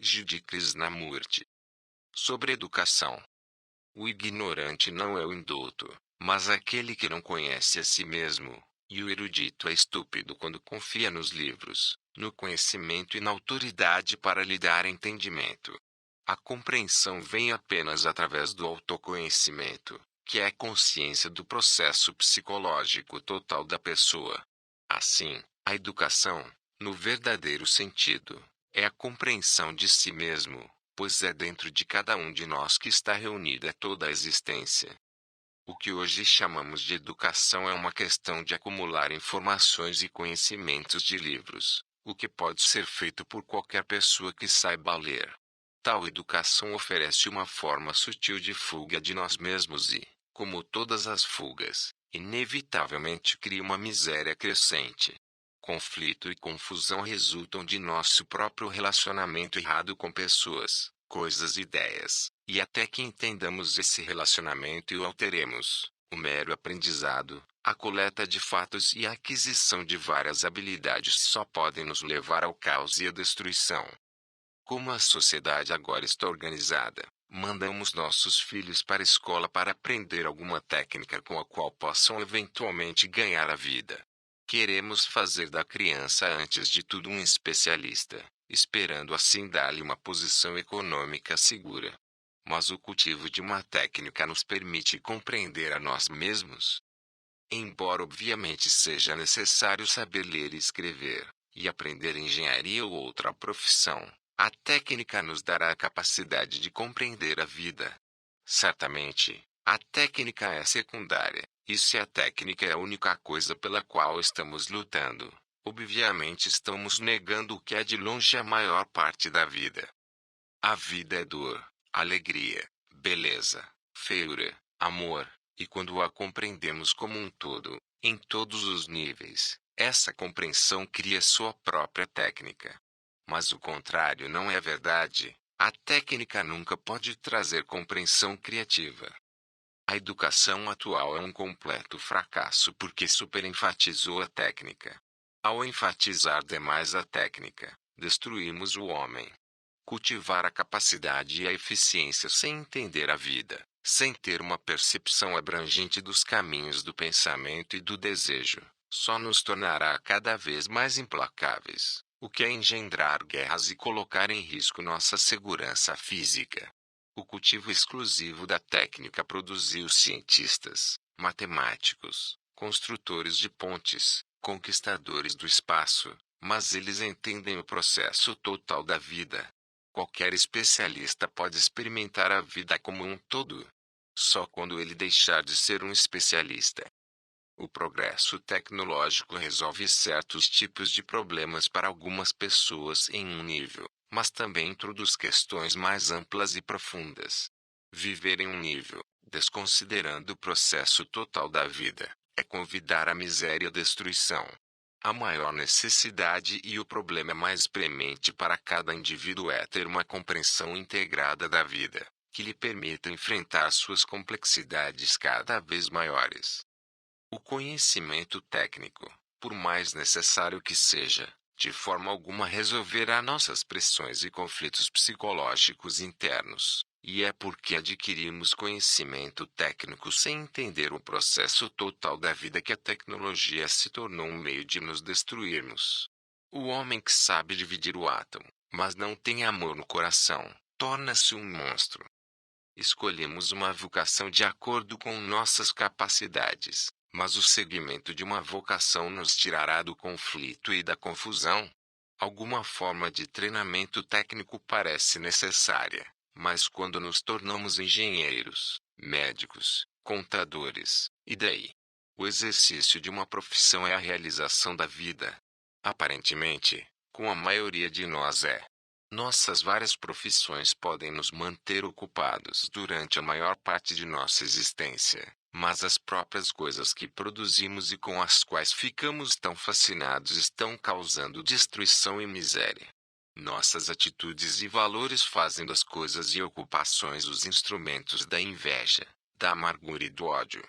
G. Krishnamurti. Sobre educação. O ignorante não é o indulto, mas aquele que não conhece a si mesmo, e o erudito é estúpido quando confia nos livros, no conhecimento e na autoridade para lhe dar entendimento. A compreensão vem apenas através do autoconhecimento, que é a consciência do processo psicológico total da pessoa. Assim, a educação, no verdadeiro sentido, é a compreensão de si mesmo, pois é dentro de cada um de nós que está reunida toda a existência. O que hoje chamamos de educação é uma questão de acumular informações e conhecimentos de livros, o que pode ser feito por qualquer pessoa que saiba ler. Tal educação oferece uma forma sutil de fuga de nós mesmos e, como todas as fugas, inevitavelmente cria uma miséria crescente. Conflito e confusão resultam de nosso próprio relacionamento errado com pessoas, coisas e ideias, e até que entendamos esse relacionamento e o alteremos, o mero aprendizado, a coleta de fatos e a aquisição de várias habilidades só podem nos levar ao caos e à destruição. Como a sociedade agora está organizada, mandamos nossos filhos para a escola para aprender alguma técnica com a qual possam eventualmente ganhar a vida. Queremos fazer da criança antes de tudo um especialista, esperando assim dar-lhe uma posição econômica segura. Mas o cultivo de uma técnica nos permite compreender a nós mesmos. Embora obviamente seja necessário saber ler e escrever, e aprender engenharia ou outra profissão, a técnica nos dará a capacidade de compreender a vida. Certamente, a técnica é secundária, e se a técnica é a única coisa pela qual estamos lutando, obviamente estamos negando o que é de longe a maior parte da vida. A vida é dor, alegria, beleza, feiura, amor, e quando a compreendemos como um todo, em todos os níveis, essa compreensão cria sua própria técnica. Mas o contrário não é verdade. A técnica nunca pode trazer compreensão criativa. A educação atual é um completo fracasso porque superenfatizou a técnica. Ao enfatizar demais a técnica, destruímos o homem. Cultivar a capacidade e a eficiência sem entender a vida, sem ter uma percepção abrangente dos caminhos do pensamento e do desejo, só nos tornará cada vez mais implacáveis, o que é engendrar guerras e colocar em risco nossa segurança física. O cultivo exclusivo da técnica produziu cientistas, matemáticos, construtores de pontes, conquistadores do espaço, mas eles entendem o processo total da vida. Qualquer especialista pode experimentar a vida como um todo. Só quando ele deixar de ser um especialista. O progresso tecnológico resolve certos tipos de problemas para algumas pessoas em um nível, mas também introduz questões mais amplas e profundas. Viver em um nível, desconsiderando o processo total da vida, é convidar a miséria e a destruição. A maior necessidade e o problema mais premente para cada indivíduo é ter uma compreensão integrada da vida, que lhe permita enfrentar suas complexidades cada vez maiores. O conhecimento técnico, por mais necessário que seja, de forma alguma resolverá nossas pressões e conflitos psicológicos internos, e é porque adquirimos conhecimento técnico sem entender o processo total da vida que a tecnologia se tornou um meio de nos destruirmos. O homem que sabe dividir o átomo, mas não tem amor no coração, torna-se um monstro. Escolhemos uma vocação de acordo com nossas capacidades. Mas o seguimento de uma vocação nos tirará do conflito e da confusão. Alguma forma de treinamento técnico parece necessária, mas quando nos tornamos engenheiros, médicos, contadores, e daí? O exercício de uma profissão é a realização da vida. Aparentemente, com a maioria de nós é. Nossas várias profissões podem nos manter ocupados durante a maior parte de nossa existência. Mas as próprias coisas que produzimos e com as quais ficamos tão fascinados estão causando destruição e miséria. Nossas atitudes e valores fazem das coisas e ocupações os instrumentos da inveja, da amargura e do ódio.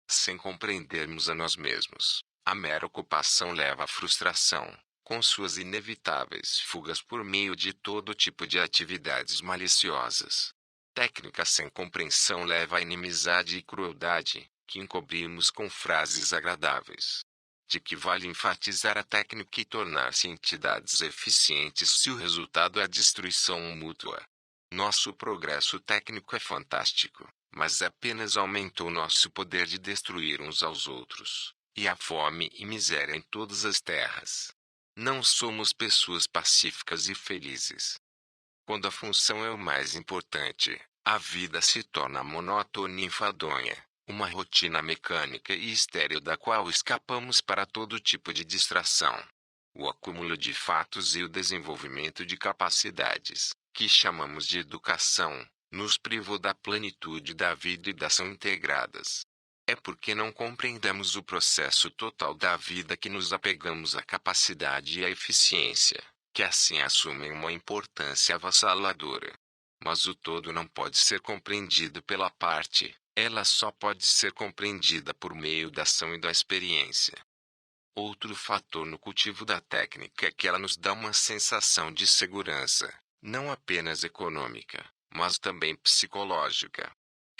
Sem compreendermos a nós mesmos, a mera ocupação leva à frustração, com suas inevitáveis fugas por meio de todo tipo de atividades maliciosas. Técnica sem compreensão leva à inimizade e crueldade, que encobrimos com frases agradáveis. De que vale enfatizar a técnica e tornar-se entidades eficientes se o resultado é a destruição mútua? Nosso progresso técnico é fantástico, mas apenas aumentou nosso poder de destruir uns aos outros, e a fome e miséria em todas as terras. Não somos pessoas pacíficas e felizes. Quando a função é o mais importante, a vida se torna monótona e enfadonha, uma rotina mecânica e estéril da qual escapamos para todo tipo de distração. O acúmulo de fatos e o desenvolvimento de capacidades, que chamamos de educação, nos privou da plenitude da vida e da ação integradas. É porque não compreendemos o processo total da vida que nos apegamos à capacidade e à eficiência, que assim assumem uma importância avassaladora. Mas o todo não pode ser compreendido pela parte, ela só pode ser compreendida por meio da ação e da experiência. Outro fator no cultivo da técnica é que ela nos dá uma sensação de segurança, não apenas econômica, mas também psicológica.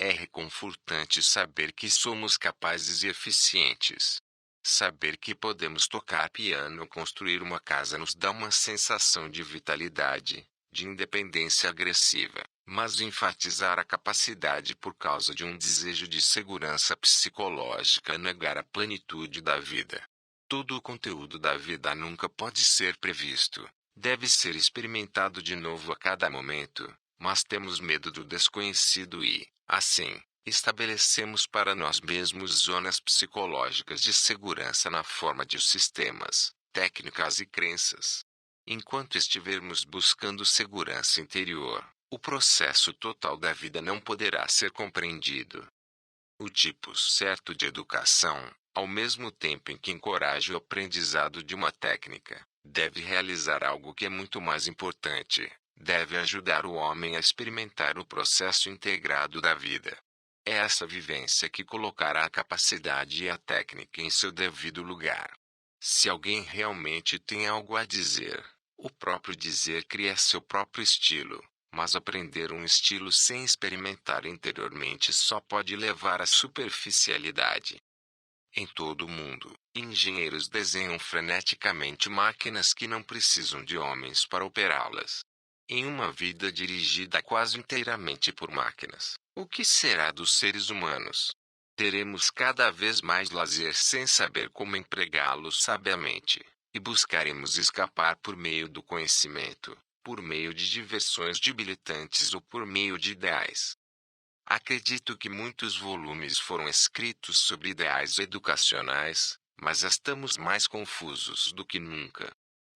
É reconfortante saber que somos capazes e eficientes. Saber que podemos tocar piano ou construir uma casa nos dá uma sensação de vitalidade, de independência agressiva, mas enfatizar a capacidade por causa de um desejo de segurança psicológica é negar a plenitude da vida. Todo o conteúdo da vida nunca pode ser previsto, deve ser experimentado de novo a cada momento, mas temos medo do desconhecido e, assim, estabelecemos para nós mesmos zonas psicológicas de segurança na forma de sistemas, técnicas e crenças. Enquanto estivermos buscando segurança interior, o processo total da vida não poderá ser compreendido. O tipo certo de educação, ao mesmo tempo em que encoraja o aprendizado de uma técnica, deve realizar algo que é muito mais importante: deve ajudar o homem a experimentar o processo integrado da vida. É essa vivência que colocará a capacidade e a técnica em seu devido lugar. Se alguém realmente tem algo a dizer, o próprio dizer cria seu próprio estilo. Mas aprender um estilo sem experimentar interiormente só pode levar à superficialidade. Em todo o mundo, engenheiros desenham freneticamente máquinas que não precisam de homens para operá-las. Em uma vida dirigida quase inteiramente por máquinas, o que será dos seres humanos? Teremos cada vez mais lazer sem saber como empregá-los sabiamente, e buscaremos escapar por meio do conhecimento, por meio de diversões debilitantes ou por meio de ideais. Acredito que muitos volumes foram escritos sobre ideais educacionais, mas estamos mais confusos do que nunca.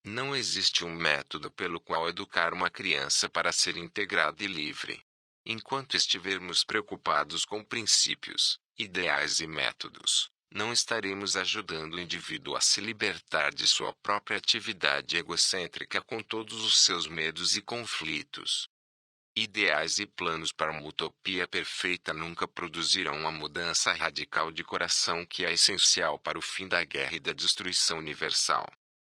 Não existe um método pelo qual educar uma criança para ser integrada e livre. Enquanto estivermos preocupados com princípios, ideais e métodos, não estaremos ajudando o indivíduo a se libertar de sua própria atividade egocêntrica com todos os seus medos e conflitos. Ideais e planos para uma utopia perfeita nunca produzirão a mudança radical de coração que é essencial para o fim da guerra e da destruição universal.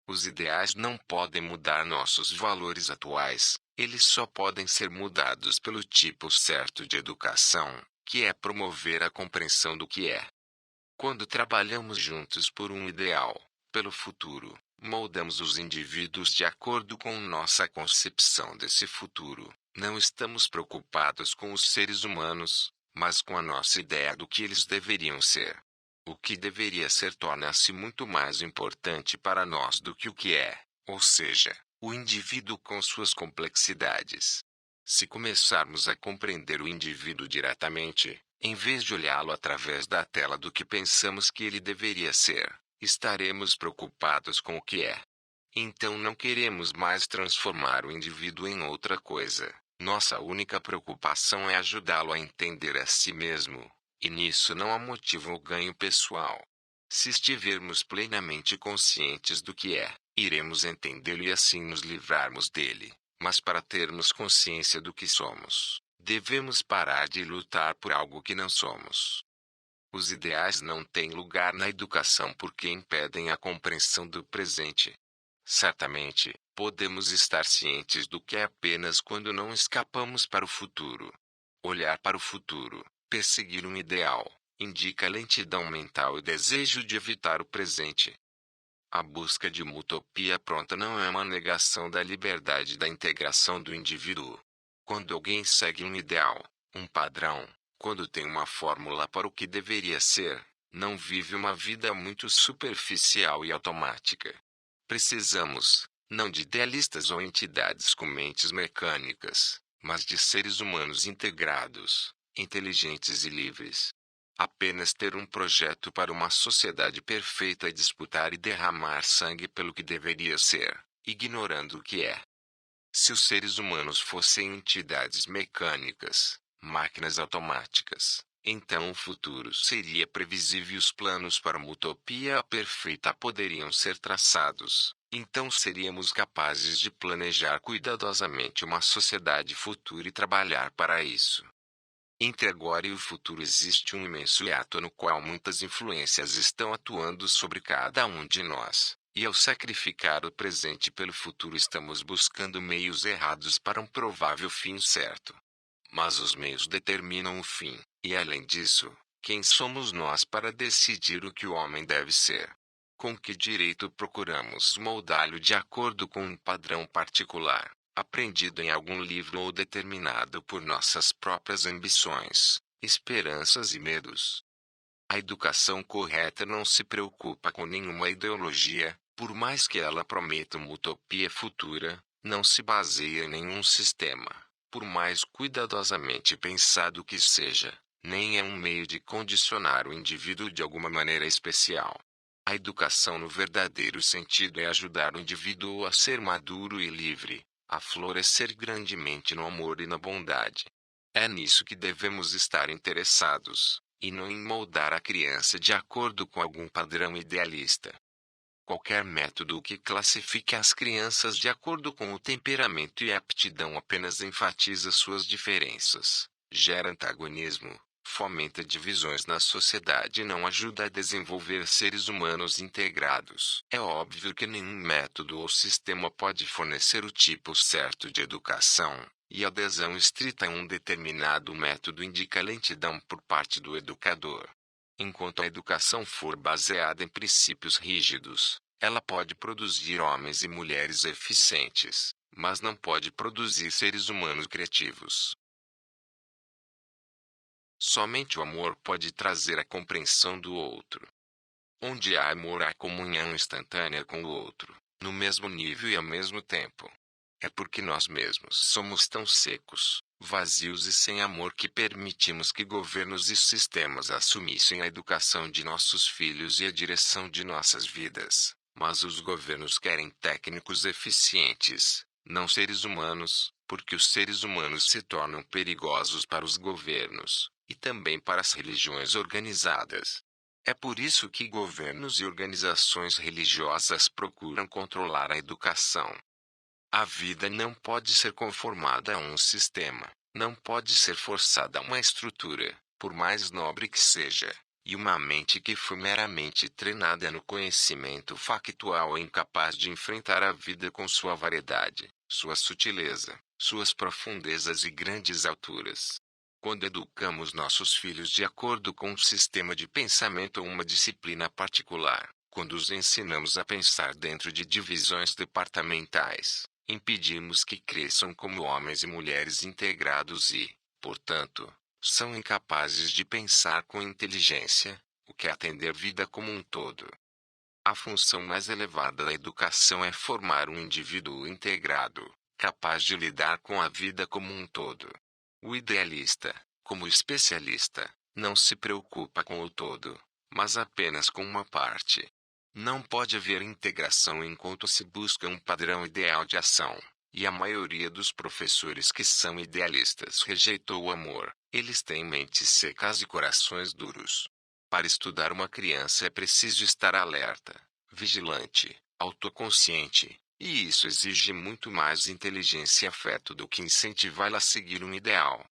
Os ideais não podem mudar nossos valores atuais, eles só podem ser mudados pelo tipo certo de educação, que é promover a compreensão do que é. Quando trabalhamos juntos por um ideal, pelo futuro, moldamos os indivíduos de acordo com nossa concepção desse futuro. Não estamos preocupados com os seres humanos, mas com a nossa ideia do que eles deveriam ser. O que deveria ser torna-se muito mais importante para nós do que o que é, ou seja, o indivíduo com suas complexidades. Se começarmos a compreender o indivíduo diretamente, em vez de olhá-lo através da tela do que pensamos que ele deveria ser, estaremos preocupados com o que é. Então não queremos mais transformar o indivíduo em outra coisa. Nossa única preocupação é ajudá-lo a entender a si mesmo, e nisso não há motivo ou ganho pessoal. Se estivermos plenamente conscientes do que é, iremos entendê-lo e assim nos livrarmos dele. Mas para termos consciência do que somos, devemos parar de lutar por algo que não somos. Os ideais não têm lugar na educação porque impedem a compreensão do presente. Certamente, podemos estar cientes do que é apenas quando não escapamos para o futuro. Olhar para o futuro, perseguir um ideal, indica lentidão mental e desejo de evitar o presente. A busca de uma utopia pronta não é uma negação da liberdade da integração do indivíduo. Quando alguém segue um ideal, um padrão, quando tem uma fórmula para o que deveria ser, não vive uma vida muito superficial e automática. Precisamos, não de idealistas ou entidades com mentes mecânicas, mas de seres humanos integrados, inteligentes e livres. Apenas ter um projeto para uma sociedade perfeita é disputar e derramar sangue pelo que deveria ser, ignorando o que é. Se os seres humanos fossem entidades mecânicas, máquinas automáticas, então o futuro seria previsível e os planos para uma utopia perfeita poderiam ser traçados. Então seríamos capazes de planejar cuidadosamente uma sociedade futura e trabalhar para isso. Entre agora e o futuro existe um imenso hiato no qual muitas influências estão atuando sobre cada um de nós, e ao sacrificar o presente pelo futuro estamos buscando meios errados para um provável fim certo. Mas os meios determinam o fim, e além disso, quem somos nós para decidir o que o homem deve ser? Com que direito procuramos moldá-lo de acordo com um padrão particular, aprendido em algum livro ou determinado por nossas próprias ambições, esperanças e medos? A educação correta não se preocupa com nenhuma ideologia, por mais que ela prometa uma utopia futura, não se baseia em nenhum sistema, por mais cuidadosamente pensado que seja, nem é um meio de condicionar o indivíduo de alguma maneira especial. A educação no verdadeiro sentido é ajudar o indivíduo a ser maduro e livre, a florescer grandemente no amor e na bondade. É nisso que devemos estar interessados, e não em moldar a criança de acordo com algum padrão idealista. Qualquer método que classifique as crianças de acordo com o temperamento e aptidão apenas enfatiza suas diferenças, gera antagonismo, fomenta divisões na sociedade e não ajuda a desenvolver seres humanos integrados. É óbvio que nenhum método ou sistema pode fornecer o tipo certo de educação, e a adesão estrita a um determinado método indica lentidão por parte do educador. Enquanto a educação for baseada em princípios rígidos, ela pode produzir homens e mulheres eficientes, mas não pode produzir seres humanos criativos. Somente o amor pode trazer a compreensão do outro. Onde há amor, há comunhão instantânea com o outro, no mesmo nível e ao mesmo tempo. É porque nós mesmos somos tão secos, vazios e sem amor que permitimos que governos e sistemas assumissem a educação de nossos filhos e a direção de nossas vidas. Mas os governos querem técnicos eficientes, não seres humanos, porque os seres humanos se tornam perigosos para os governos, e também para as religiões organizadas. É por isso que governos e organizações religiosas procuram controlar a educação. A vida não pode ser conformada a um sistema, não pode ser forçada a uma estrutura, por mais nobre que seja, e uma mente que foi meramente treinada no conhecimento factual é incapaz de enfrentar a vida com sua variedade, sua sutileza, suas profundezas e grandes alturas. Quando educamos nossos filhos de acordo com um sistema de pensamento ou uma disciplina particular, quando os ensinamos a pensar dentro de divisões departamentais, impedimos que cresçam como homens e mulheres integrados e, portanto, são incapazes de pensar com inteligência, o que é atender a vida como um todo. A função mais elevada da educação é formar um indivíduo integrado, capaz de lidar com a vida como um todo. O idealista, como especialista, não se preocupa com o todo, mas apenas com uma parte. Não pode haver integração enquanto se busca um padrão ideal de ação, e a maioria dos professores que são idealistas rejeitou o amor. Eles têm mentes secas e corações duros. Para estudar uma criança é preciso estar alerta, vigilante, autoconsciente, e isso exige muito mais inteligência e afeto do que incentivá-la a seguir um ideal.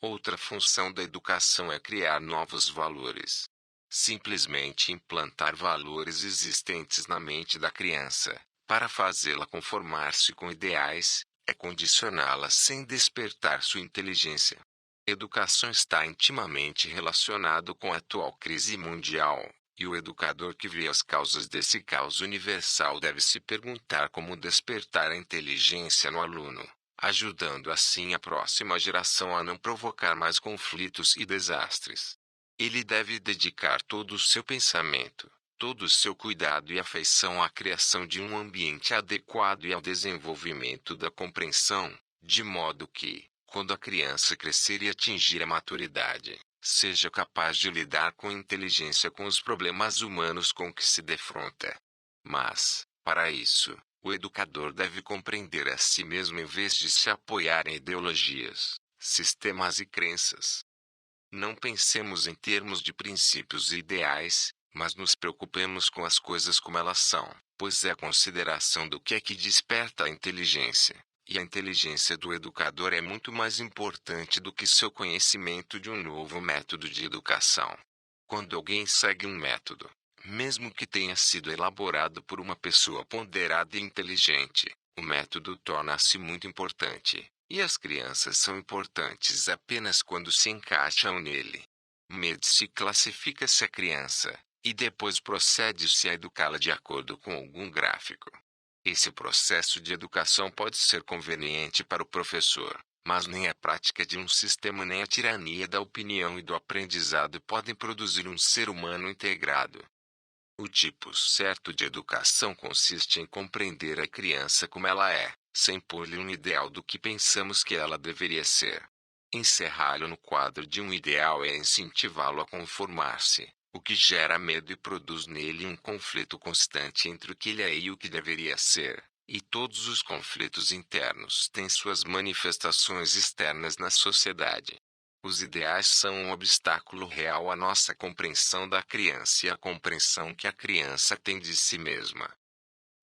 Outra função da educação é criar novos valores. Simplesmente implantar valores existentes na mente da criança, Para fazê-la conformar-se com ideais, é condicioná-la sem despertar sua inteligência. Educação está intimamente relacionado com a atual crise mundial, e o educador que vê as causas desse caos universal deve se perguntar como despertar a inteligência no aluno, ajudando assim a próxima geração a não provocar mais conflitos e desastres. Ele deve dedicar todo o seu pensamento, todo o seu cuidado e afeição à criação de um ambiente adequado e ao desenvolvimento da compreensão, de modo que, quando a criança crescer e atingir a maturidade, seja capaz de lidar com inteligência com os problemas humanos com que se defronta. Mas, para isso, o educador deve compreender a si mesmo em vez de se apoiar em ideologias, sistemas e crenças. Não pensemos em termos de princípios e ideais, mas nos preocupemos com as coisas como elas são, pois é a consideração do que é que desperta a inteligência. E a inteligência do educador é muito mais importante do que seu conhecimento de um novo método de educação. Quando alguém segue um método, mesmo que tenha sido elaborado por uma pessoa ponderada e inteligente, o método torna-se muito importante, e as crianças são importantes apenas quando se encaixam nele. Mede-se e classifica-se a criança, e depois procede-se a educá-la de acordo com algum gráfico. Esse processo de educação pode ser conveniente para o professor, mas nem a prática de um sistema nem a tirania da opinião e do aprendizado podem produzir um ser humano integrado. O tipo certo de educação consiste em compreender a criança como ela é, sem pôr-lhe um ideal do que pensamos que ela deveria ser. Encerrá-lo no quadro de um ideal é incentivá-lo a conformar-se, o que gera medo e produz nele um conflito constante entre o que ele é e o que deveria ser, e todos os conflitos internos têm suas manifestações externas na sociedade. Os ideais são um obstáculo real à nossa compreensão da criança e à compreensão que a criança tem de si mesma.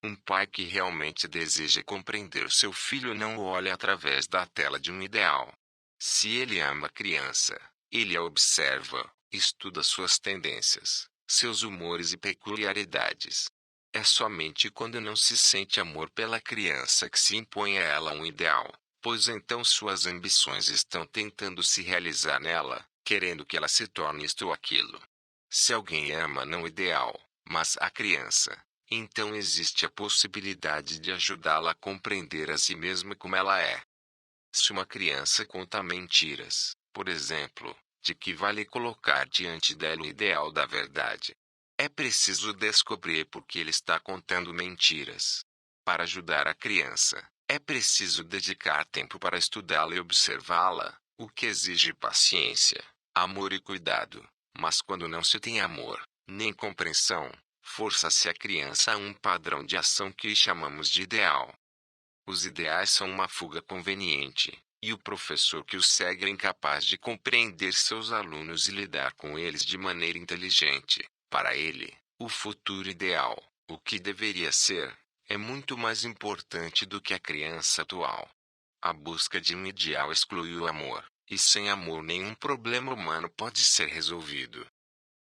Um pai que realmente deseja compreender seu filho não o olha através da tela de um ideal. Se ele ama a criança, ele a observa, estuda suas tendências, seus humores e peculiaridades. É somente quando não se sente amor pela criança que se impõe a ela um ideal, pois então suas ambições estão tentando se realizar nela, querendo que ela se torne isto ou aquilo. Se alguém ama não o ideal, mas a criança, então existe a possibilidade de ajudá-la a compreender a si mesma como ela é. Se uma criança conta mentiras, por exemplo, de que vale colocar diante dela o ideal da verdade. É preciso descobrir por que ele está contando mentiras. Para ajudar a criança, é preciso dedicar tempo para estudá-la e observá-la, o que exige paciência, amor e cuidado. Mas quando não se tem amor, nem compreensão, força-se a criança a um padrão de ação que chamamos de ideal. Os ideais são uma fuga conveniente, e o professor que os segue é incapaz de compreender seus alunos e lidar com eles de maneira inteligente. Para ele, o futuro ideal, o que deveria ser, é muito mais importante do que a criança atual. A busca de um ideal exclui o amor, e sem amor nenhum problema humano pode ser resolvido.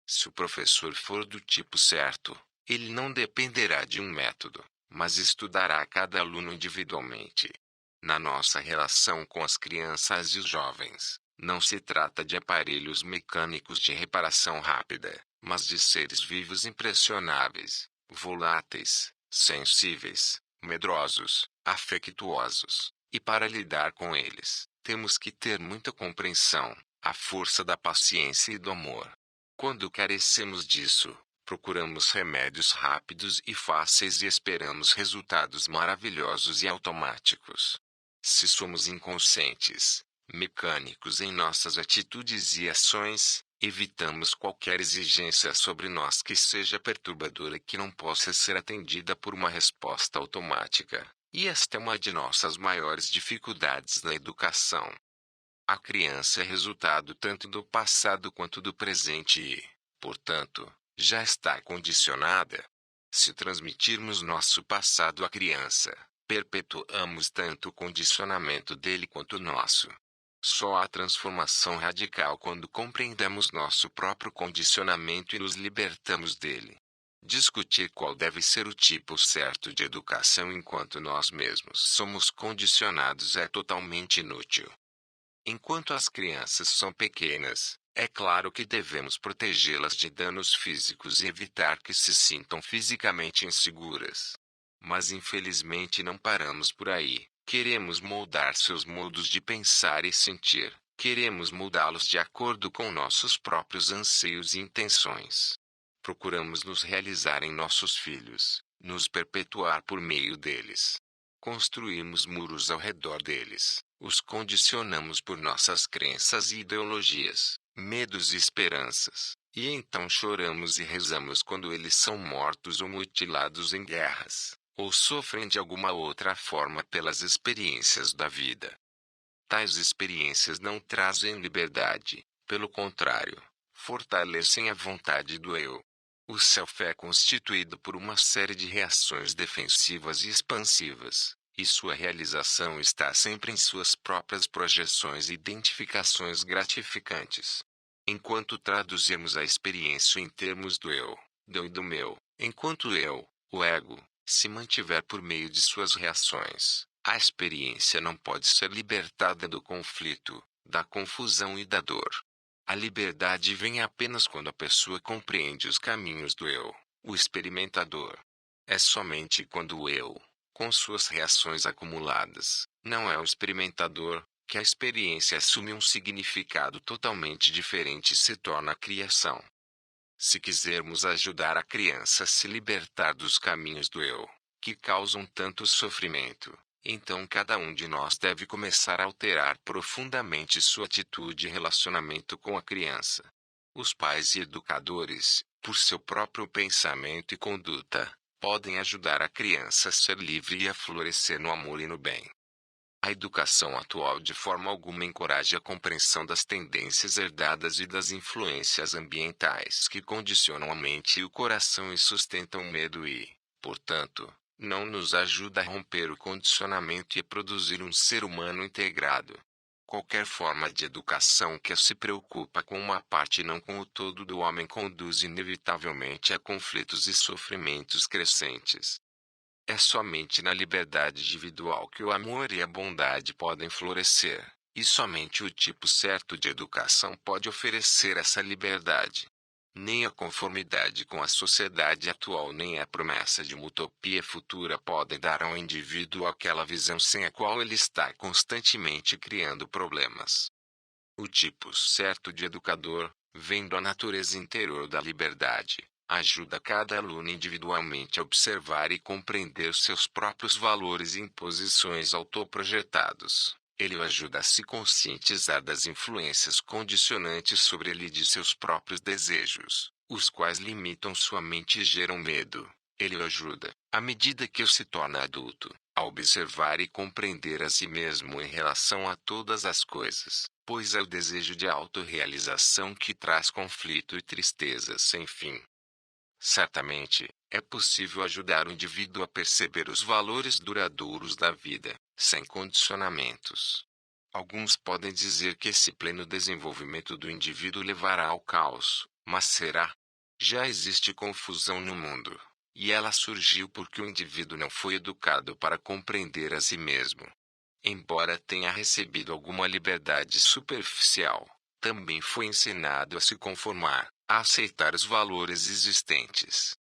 Se o professor for do tipo certo, ele não dependerá de um método, mas estudará cada aluno individualmente. Na nossa relação com as crianças e os jovens, não se trata de aparelhos mecânicos de reparação rápida, mas de seres vivos impressionáveis, voláteis, sensíveis, medrosos, afetuosos, e para lidar com eles, temos que ter muita compreensão, a força da paciência e do amor. Quando carecemos disso, procuramos remédios rápidos e fáceis e esperamos resultados maravilhosos e automáticos. Se somos inconscientes, mecânicos em nossas atitudes e ações, evitamos qualquer exigência sobre nós que seja perturbadora e que não possa ser atendida por uma resposta automática. E esta é uma de nossas maiores dificuldades na educação. A criança é resultado tanto do passado quanto do presente e, portanto, já está condicionada. Se transmitirmos nosso passado à criança, perpetuamos tanto o condicionamento dele quanto o nosso. Só há transformação radical quando compreendemos nosso próprio condicionamento e nos libertamos dele. Discutir qual deve ser o tipo certo de educação enquanto nós mesmos somos condicionados é totalmente inútil. Enquanto as crianças são pequenas, é claro que devemos protegê-las de danos físicos e evitar que se sintam fisicamente inseguras. Mas infelizmente não paramos por aí. Queremos moldar seus modos de pensar e sentir. Queremos mudá-los de acordo com nossos próprios anseios e intenções. Procuramos nos realizar em nossos filhos, nos perpetuar por meio deles. Construímos muros ao redor deles, os condicionamos por nossas crenças e ideologias, medos e esperanças, e então choramos e rezamos quando eles são mortos ou mutilados em guerras, ou sofrem de alguma outra forma pelas experiências da vida. Tais experiências não trazem liberdade, pelo contrário, fortalecem a vontade do eu. O self é constituído por uma série de reações defensivas e expansivas, e sua realização está sempre em suas próprias projeções e identificações gratificantes. Enquanto traduzimos a experiência em termos do eu, do meu, enquanto eu, o ego, se mantiver por meio de suas reações, a experiência não pode ser libertada do conflito, da confusão e da dor. A liberdade vem apenas quando a pessoa compreende os caminhos do eu, o experimentador. É somente quando o eu, com suas reações acumuladas, não é o experimentador, que a experiência assume um significado totalmente diferente e se torna a criação. Se quisermos ajudar a criança a se libertar dos caminhos do eu, que causam tanto sofrimento, então cada um de nós deve começar a alterar profundamente sua atitude e relacionamento com a criança. Os pais e educadores, por seu próprio pensamento e conduta, podem ajudar a criança a ser livre e a florescer no amor e no bem. A educação atual de forma alguma encoraja a compreensão das tendências herdadas e das influências ambientais que condicionam a mente e o coração e sustentam o medo e, portanto, não nos ajuda a romper o condicionamento e a produzir um ser humano integrado. Qualquer forma de educação que se preocupa com uma parte e não com o todo do homem conduz inevitavelmente a conflitos e sofrimentos crescentes. É somente na liberdade individual que o amor e a bondade podem florescer, e somente o tipo certo de educação pode oferecer essa liberdade. Nem a conformidade com a sociedade atual nem a promessa de uma utopia futura podem dar ao indivíduo aquela visão sem a qual ele está constantemente criando problemas. O tipo certo de educador, vendo a natureza interior da liberdade, ajuda cada aluno individualmente a observar e compreender seus próprios valores e imposições autoprojetados. Ele o ajuda a se conscientizar das influências condicionantes sobre ele e de seus próprios desejos, os quais limitam sua mente e geram medo. Ele o ajuda, à medida que ele se torna adulto, a observar e compreender a si mesmo em relação a todas as coisas, pois é o desejo de autorrealização que traz conflito e tristeza sem fim. Certamente, é possível ajudar o indivíduo a perceber os valores duradouros da vida, sem condicionamentos. Alguns podem dizer que esse pleno desenvolvimento do indivíduo levará ao caos, mas será? Já existe confusão no mundo, e ela surgiu porque o indivíduo não foi educado para compreender a si mesmo. Embora tenha recebido alguma liberdade superficial, também foi ensinado a se conformar, a aceitar os valores existentes.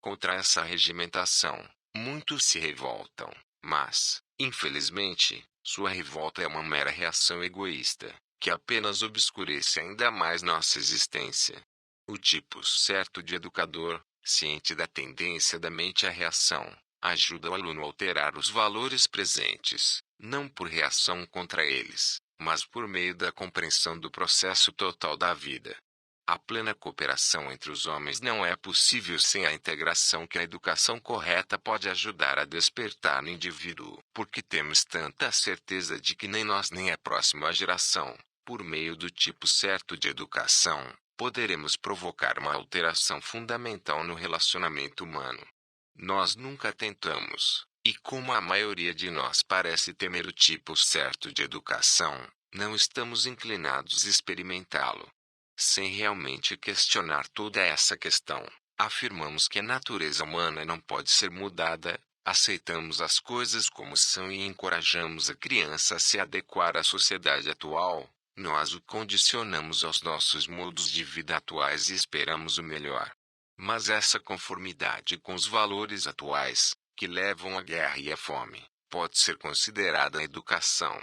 Contra essa regimentação, muitos se revoltam, mas, infelizmente, sua revolta é uma mera reação egoísta, que apenas obscurece ainda mais nossa existência. O tipo certo de educador, ciente da tendência da mente à reação, ajuda o aluno a alterar os valores presentes, não por reação contra eles, mas por meio da compreensão do processo total da vida. A plena cooperação entre os homens não é possível sem a integração que a educação correta pode ajudar a despertar no indivíduo, porque temos tanta certeza de que nem nós nem a próxima geração, por meio do tipo certo de educação, poderemos provocar uma alteração fundamental no relacionamento humano. Nós nunca tentamos, e como a maioria de nós parece temer o tipo certo de educação, não estamos inclinados a experimentá-lo. Sem realmente questionar toda essa questão, Afirmamos que a natureza humana não pode ser mudada, aceitamos as coisas como são e encorajamos a criança a se adequar à sociedade atual. Nós o condicionamos aos nossos modos de vida atuais e esperamos o melhor. Mas essa conformidade com os valores atuais, que levam à guerra e à fome, pode ser considerada educação.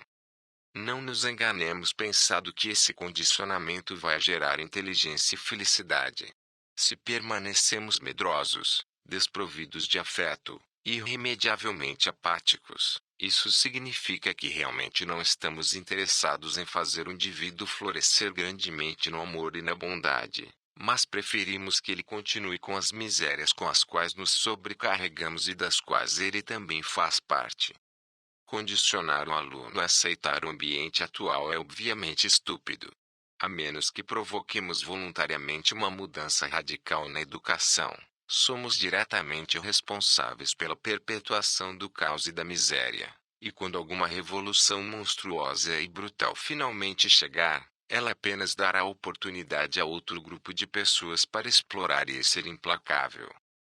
Não nos enganemos pensando que esse condicionamento vai gerar inteligência e felicidade. Se permanecemos medrosos, desprovidos de afeto, irremediavelmente apáticos, isso significa que realmente não estamos interessados em fazer o indivíduo florescer grandemente no amor e na bondade, mas preferimos que ele continue com as misérias com as quais nos sobrecarregamos e das quais ele também faz parte. Condicionar o aluno a aceitar o ambiente atual é obviamente estúpido. A menos que provoquemos voluntariamente uma mudança radical na educação, somos diretamente responsáveis pela perpetuação do caos e da miséria. E quando alguma revolução monstruosa e brutal finalmente chegar, ela apenas dará oportunidade a outro grupo de pessoas para explorar e ser implacável.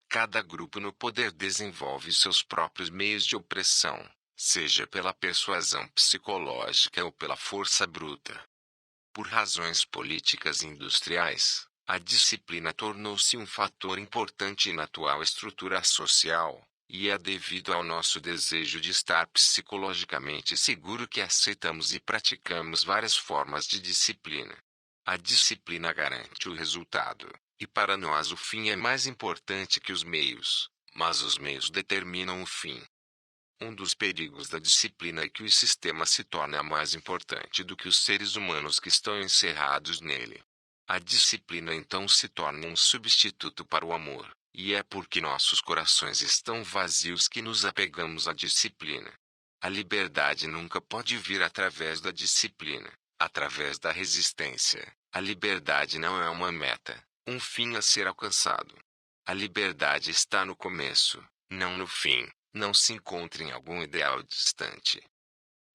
Cada grupo no poder desenvolve seus próprios meios de opressão, seja pela persuasão psicológica ou pela força bruta. Por razões políticas e industriais, a disciplina tornou-se um fator importante na atual estrutura social, e é devido ao nosso desejo de estar psicologicamente seguro que aceitamos e praticamos várias formas de disciplina. A disciplina garante o resultado, e para nós o fim é mais importante que os meios, mas os meios determinam o fim. Um dos perigos da disciplina é que o sistema se torna mais importante do que os seres humanos que estão encerrados nele. A disciplina então se torna um substituto para o amor, e é porque nossos corações estão vazios que nos apegamos à disciplina. A liberdade nunca pode vir através da disciplina, através da resistência. A liberdade não é uma meta, um fim a ser alcançado. A liberdade está no começo, não no fim. Não se encontra em algum ideal distante.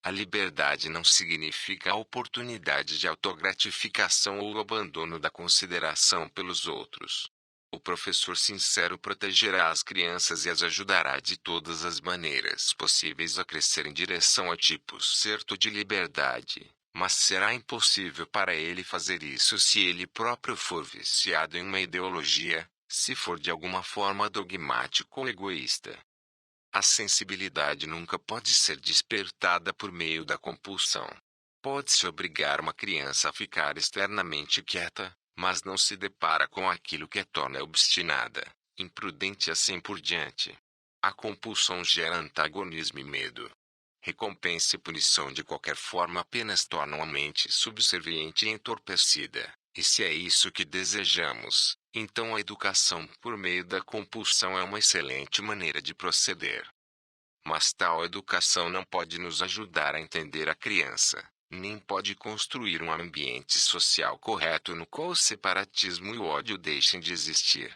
A liberdade não significa a oportunidade de autogratificação ou o abandono da consideração pelos outros. O professor sincero protegerá as crianças e as ajudará de todas as maneiras possíveis a crescer em direção a tipo certo de liberdade, mas será impossível para ele fazer isso se ele próprio for viciado em uma ideologia, se for de alguma forma dogmático ou egoísta. A sensibilidade nunca pode ser despertada por meio da compulsão. Pode-se obrigar uma criança a ficar externamente quieta, mas não se depara com aquilo que a torna obstinada, imprudente e assim por diante. A compulsão gera antagonismo e medo. Recompensa e punição de qualquer forma apenas tornam a mente subserviente e entorpecida. E se é isso que desejamos, então a educação por meio da compulsão é uma excelente maneira de proceder. Mas tal educação não pode nos ajudar a entender a criança, nem pode construir um ambiente social correto no qual o separatismo e o ódio deixem de existir.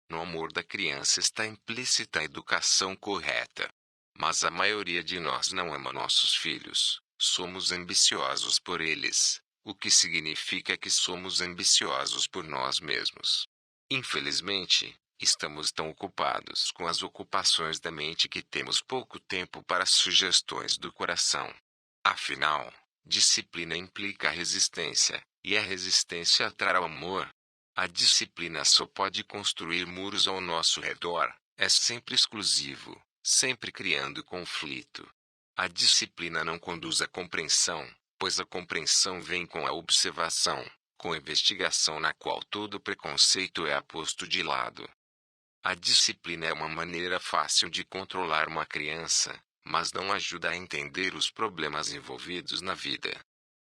No amor da criança está implícita a educação correta. Mas a maioria de nós não ama nossos filhos, somos ambiciosos por eles. O que significa que somos ambiciosos por nós mesmos. Infelizmente, estamos tão ocupados com as ocupações da mente que temos pouco tempo para as sugestões do coração. Afinal, disciplina implica resistência, e a resistência atrai o amor. A disciplina só pode construir muros ao nosso redor, é sempre exclusivo, sempre criando conflito. A disciplina não conduz à compreensão, pois a compreensão vem com a observação, com a investigação na qual todo preconceito é posto de lado. A disciplina é uma maneira fácil de controlar uma criança, mas não ajuda a entender os problemas envolvidos na vida.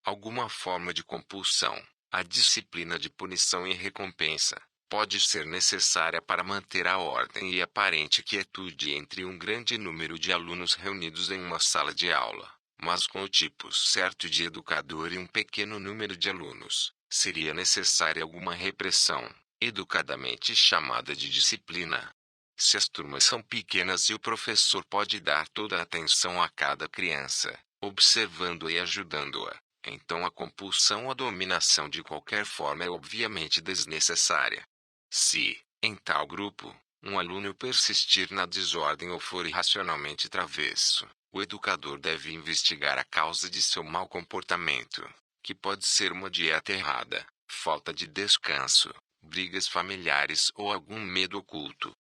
Alguma forma de compulsão, a disciplina de punição e recompensa, pode ser necessária para manter a ordem e aparente quietude entre um grande número de alunos reunidos em uma sala de aula. Mas com o tipo certo de educador e um pequeno número de alunos, seria necessária alguma repressão, educadamente chamada de disciplina. Se as turmas são pequenas e o professor pode dar toda a atenção a cada criança, observando e ajudando-a, então a compulsão ou a dominação de qualquer forma é obviamente desnecessária. Se, Em tal grupo, um aluno persistir na desordem ou for irracionalmente travesso, o educador deve investigar a causa de seu mau comportamento, que pode ser uma dieta errada, falta de descanso, brigas familiares ou algum medo oculto.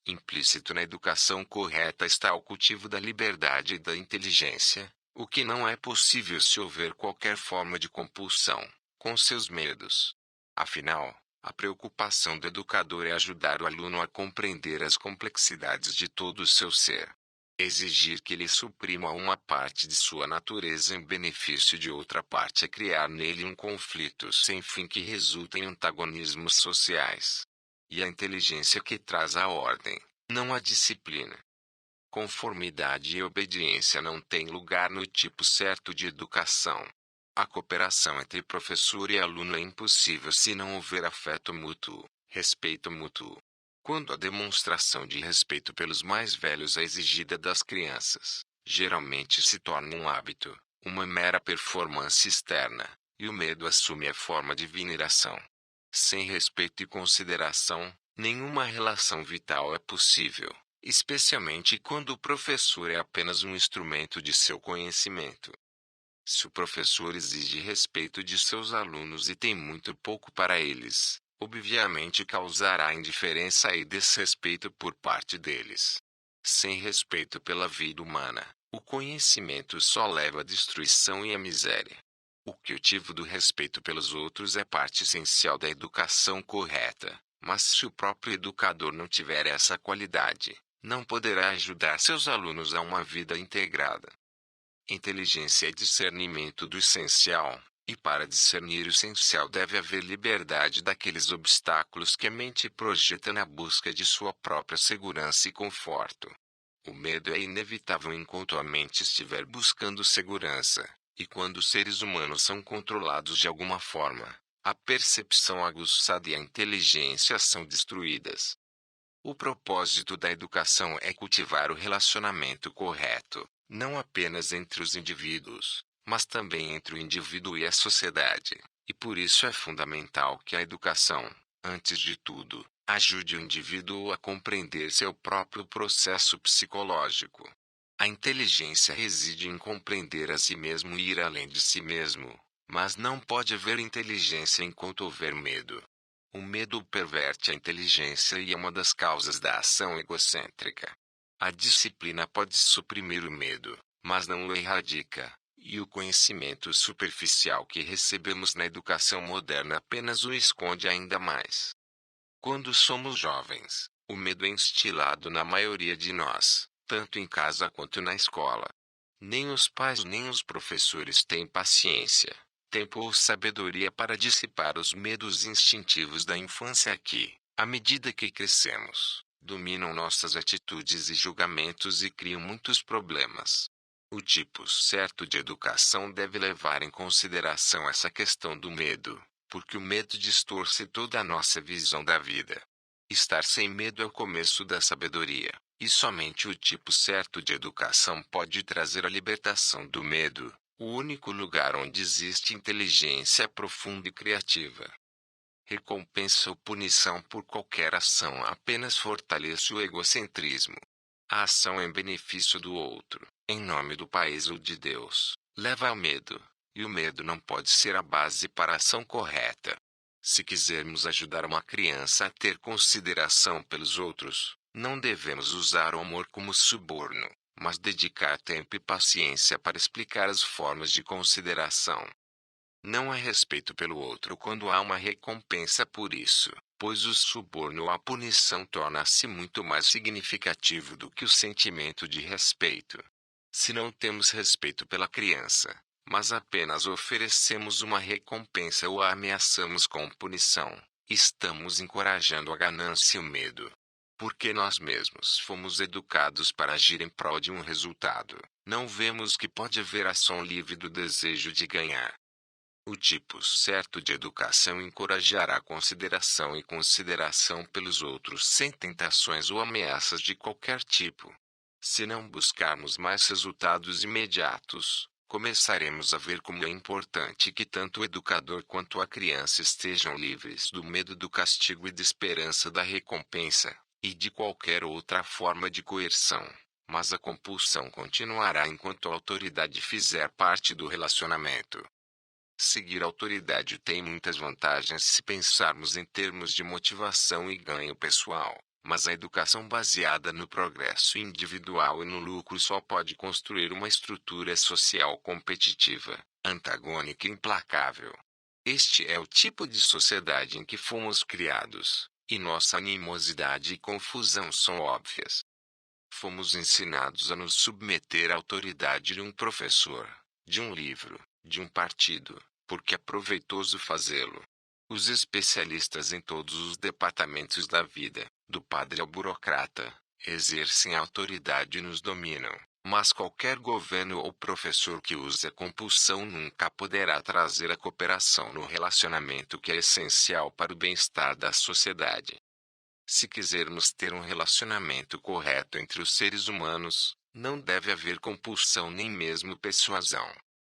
Implícito na educação correta está o cultivo da liberdade e da inteligência, o que não é possível se houver qualquer forma de compulsão com seus medos. Afinal, a preocupação do educador é ajudar o aluno a compreender as complexidades de todo o seu ser. Exigir que ele suprima uma parte de sua natureza em benefício de outra parte é criar nele um conflito sem fim que resulta em antagonismos sociais. E a inteligência que traz a ordem, não a disciplina. Conformidade e obediência não têm lugar no tipo certo de educação. A cooperação entre professor e aluno é impossível se não houver afeto mútuo, respeito mútuo. Quando a demonstração de respeito pelos mais velhos é exigida das crianças, geralmente se torna um hábito, uma mera performance externa, e o medo assume a forma de veneração. Sem respeito e consideração, nenhuma relação vital é possível, especialmente quando o professor é apenas um instrumento de seu conhecimento. Se o professor exige respeito de seus alunos e tem muito pouco para eles, obviamente causará indiferença e desrespeito por parte deles. Sem respeito pela vida humana, o conhecimento só leva à destruição e à miséria. O cultivo do respeito pelos outros é parte essencial da educação correta, mas se o próprio educador não tiver essa qualidade, não poderá ajudar seus alunos a uma vida integrada. Inteligência é discernimento do essencial, e para discernir o essencial deve haver liberdade daqueles obstáculos que a mente projeta na busca de sua própria segurança e conforto. O medo é inevitável enquanto a mente estiver buscando segurança, e quando os seres humanos são controlados de alguma forma, a percepção aguçada e a inteligência são destruídas. O propósito da educação é cultivar o relacionamento correto, não apenas entre os indivíduos, mas também entre o indivíduo e a sociedade, e por isso é fundamental que a educação, antes de tudo, ajude o indivíduo a compreender seu próprio processo psicológico. A inteligência reside em compreender a si mesmo e ir além de si mesmo, mas não pode haver inteligência enquanto houver medo. O medo perverte a inteligência e é uma das causas da ação egocêntrica. A disciplina pode suprimir o medo, mas não o erradica, e o conhecimento superficial que recebemos na educação moderna apenas o esconde ainda mais. Quando somos jovens, o medo é instilado na maioria de nós, tanto em casa quanto na escola. Nem os pais nem os professores têm paciência, tempo ou sabedoria para dissipar os medos instintivos da infância que, à medida que crescemos, dominam nossas atitudes e julgamentos e criam muitos problemas. O tipo certo de educação deve levar em consideração essa questão do medo, porque o medo distorce toda a nossa visão da vida. Estar sem medo é o começo da sabedoria, e somente o tipo certo de educação pode trazer a libertação do medo, o único lugar onde existe inteligência profunda e criativa. Recompensa ou punição por qualquer ação apenas fortalece o egocentrismo. A ação em benefício do outro, em nome do país ou de Deus, leva ao medo, e o medo não pode ser a base para a ação correta. Se quisermos ajudar uma criança a ter consideração pelos outros, não devemos usar o amor como suborno, mas dedicar tempo e paciência para explicar as formas de consideração. Não há respeito pelo outro quando há uma recompensa por isso, pois o suborno ou a punição torna-se muito mais significativo do que o sentimento de respeito. Se não temos respeito pela criança, mas apenas oferecemos uma recompensa ou a ameaçamos com punição, estamos encorajando a ganância e o medo. Porque nós mesmos fomos educados para agir em prol de um resultado, não vemos que pode haver ação livre do desejo de ganhar. O tipo certo de educação encorajará consideração e consideração pelos outros sem tentações ou ameaças de qualquer tipo. Se não buscarmos mais resultados imediatos, começaremos a ver como é importante que tanto o educador quanto a criança estejam livres do medo do castigo e da esperança da recompensa, e de qualquer outra forma de coerção. Mas a compulsão continuará enquanto a autoridade fizer parte do relacionamento. Seguir a autoridade tem muitas vantagens se pensarmos em termos de motivação e ganho pessoal, mas a educação baseada no progresso individual e no lucro só pode construir uma estrutura social competitiva, antagônica e implacável. Este é o tipo de sociedade em que fomos criados, e nossa animosidade e confusão são óbvias. Fomos ensinados a nos submeter à autoridade de um professor, de um livro, de um partido, porque é proveitoso fazê-lo. Os especialistas em todos os departamentos da vida, do padre ao burocrata, exercem a autoridade e nos dominam, mas qualquer governo ou professor que use a compulsão nunca poderá trazer a cooperação no relacionamento que é essencial para o bem-estar da sociedade. Se quisermos ter um relacionamento correto entre os seres humanos, não deve haver compulsão nem mesmo persuasão.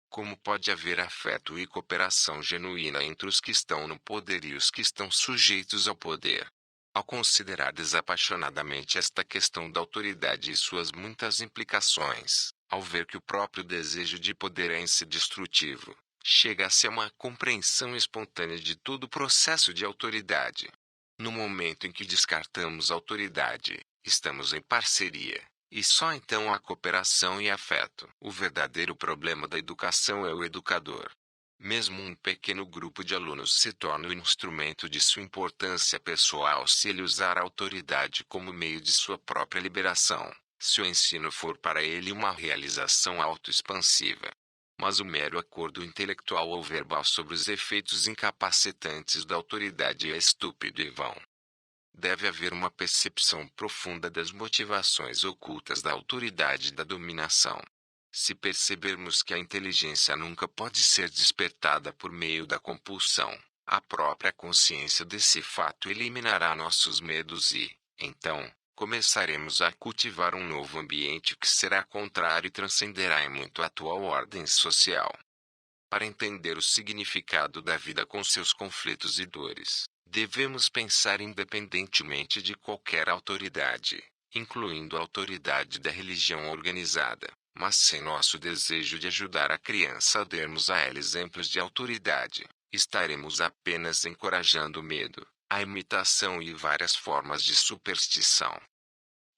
Como pode haver afeto e cooperação genuína entre os que estão no poder e os que estão sujeitos ao poder? Ao considerar desapaixonadamente esta questão da autoridade e suas muitas implicações, ao ver que o próprio desejo de poder é em si destrutivo, chega-se a uma compreensão espontânea de todo o processo de autoridade. No momento em que descartamos a autoridade, estamos em parceria, e só então há cooperação e afeto. O verdadeiro problema da educação é o educador. Mesmo um pequeno grupo de alunos se torna o instrumento de sua importância pessoal se ele usar a autoridade como meio de sua própria liberação, se o ensino for para ele uma realização autoexpansiva. Mas o mero acordo intelectual ou verbal sobre os efeitos incapacitantes da autoridade é estúpido e vão. Deve haver uma percepção profunda das motivações ocultas da autoridade e da dominação. Se percebermos que a inteligência nunca pode ser despertada por meio da compulsão, a própria consciência desse fato eliminará nossos medos e, então, começaremos a cultivar um novo ambiente que será contrário e transcenderá em muito a atual ordem social. Para entender o significado da vida com seus conflitos e dores, devemos pensar independentemente de qualquer autoridade, incluindo a autoridade da religião organizada, mas sem nosso desejo de ajudar a criança a darmos a ela exemplos de autoridade, estaremos apenas encorajando o medo, a imitação e várias formas de superstição.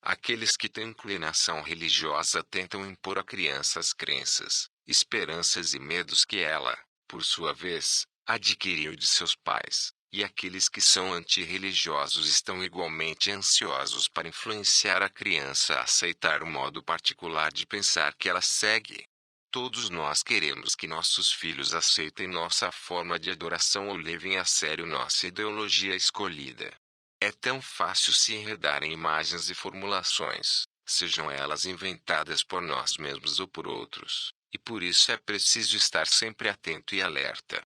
Aqueles que têm inclinação religiosa tentam impor à criança as crenças, esperanças e medos que ela, por sua vez, adquiriu de seus pais, e aqueles que são antirreligiosos estão igualmente ansiosos para influenciar a criança a aceitar o modo particular de pensar que ela segue. Todos nós queremos que nossos filhos aceitem nossa forma de adoração ou levem a sério nossa ideologia escolhida. É tão fácil se enredar em imagens e formulações, sejam elas inventadas por nós mesmos ou por outros, e por isso é preciso estar sempre atento e alerta.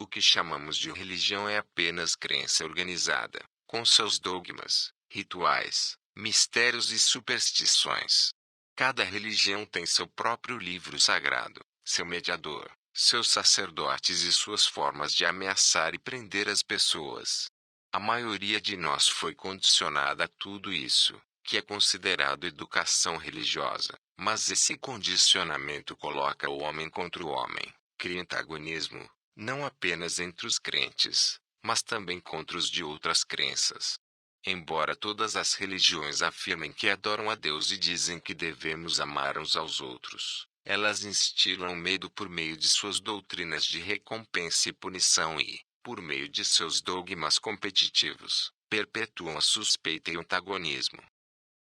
O que chamamos de religião é apenas crença organizada, com seus dogmas, rituais, mistérios e superstições. Cada religião tem seu próprio livro sagrado, seu mediador, seus sacerdotes e suas formas de ameaçar e prender as pessoas. A maioria de nós foi condicionada a tudo isso, que é considerado educação religiosa, mas esse condicionamento coloca o homem contra o homem, cria antagonismo, não apenas entre os crentes, mas também contra os de outras crenças. Embora todas as religiões afirmem que adoram a Deus e dizem que devemos amar uns aos outros, elas instilam medo por meio de suas doutrinas de recompensa e punição e, por meio de seus dogmas competitivos, perpetuam a suspeita e o antagonismo.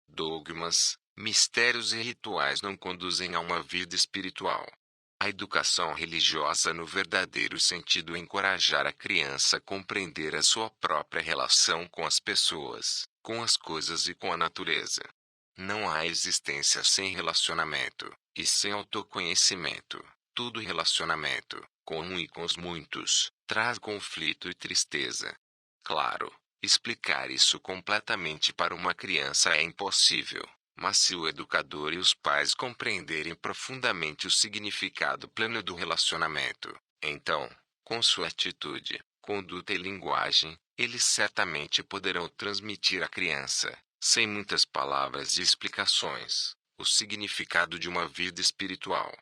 Dogmas, mistérios e rituais não conduzem a uma vida espiritual. A educação religiosa no verdadeiro sentido é encorajar a criança a compreender a sua própria relação com as pessoas, com as coisas e com a natureza. Não há existência sem relacionamento, e sem autoconhecimento. Todo relacionamento, com um e com os muitos, traz conflito e tristeza. Claro, explicar isso completamente para uma criança é impossível, Mas se o educador e os pais compreenderem profundamente o significado pleno do relacionamento, então, com sua atitude, conduta e linguagem, eles certamente poderão transmitir à criança, sem muitas palavras e explicações, o significado de uma vida espiritual.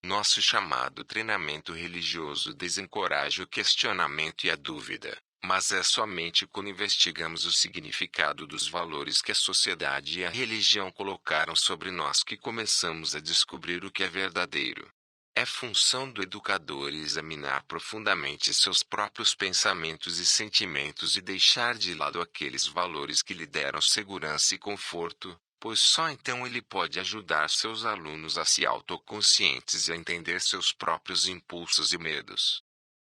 Nosso chamado treinamento religioso desencoraja o questionamento e a dúvida, mas é somente quando investigamos o significado dos valores que a sociedade e a religião colocaram sobre nós que começamos a descobrir o que é verdadeiro. É função do educador examinar profundamente seus próprios pensamentos e sentimentos e deixar de lado aqueles valores que lhe deram segurança e conforto, pois só então ele pode ajudar seus alunos a se autoconscientes e a entender seus próprios impulsos e medos.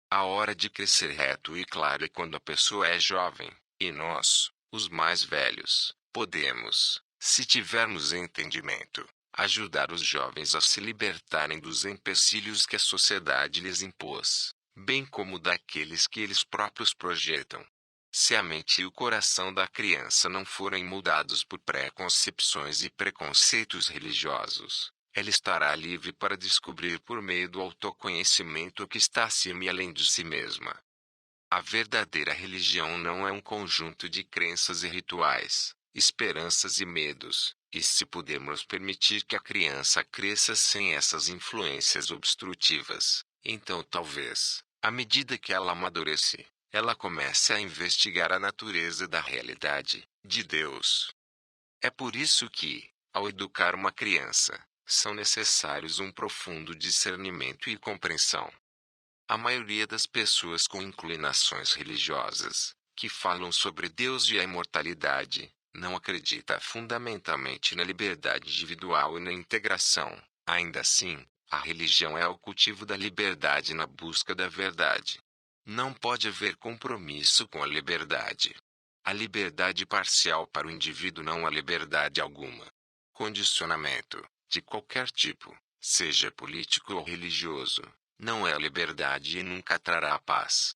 A hora de crescer reto e claro é quando a pessoa é jovem, e nós, os mais velhos, podemos, se tivermos entendimento, ajudar os jovens a se libertarem dos empecilhos que a sociedade lhes impôs, bem como daqueles que eles próprios projetam. Se a mente e o coração da criança não forem mudados por preconcepções e preconceitos religiosos, ela estará livre para descobrir por meio do autoconhecimento o que está acima e além de si mesma. A verdadeira religião não é um conjunto de crenças e rituais, esperanças e medos, e se pudermos permitir que a criança cresça sem essas influências obstrutivas, então talvez, à medida que ela amadurece, ela comece a investigar a natureza da realidade, de Deus. É por isso que, ao educar uma criança, são necessários um profundo discernimento e compreensão. A maioria das pessoas com inclinações religiosas, que falam sobre Deus e a imortalidade, não acredita fundamentalmente na liberdade individual e na integração. Ainda assim, a religião é o cultivo da liberdade na busca da verdade. Não pode haver compromisso com a liberdade. A liberdade parcial para o indivíduo não há liberdade alguma. Condicionamento, de qualquer tipo, seja político ou religioso, não é liberdade e nunca trará a paz.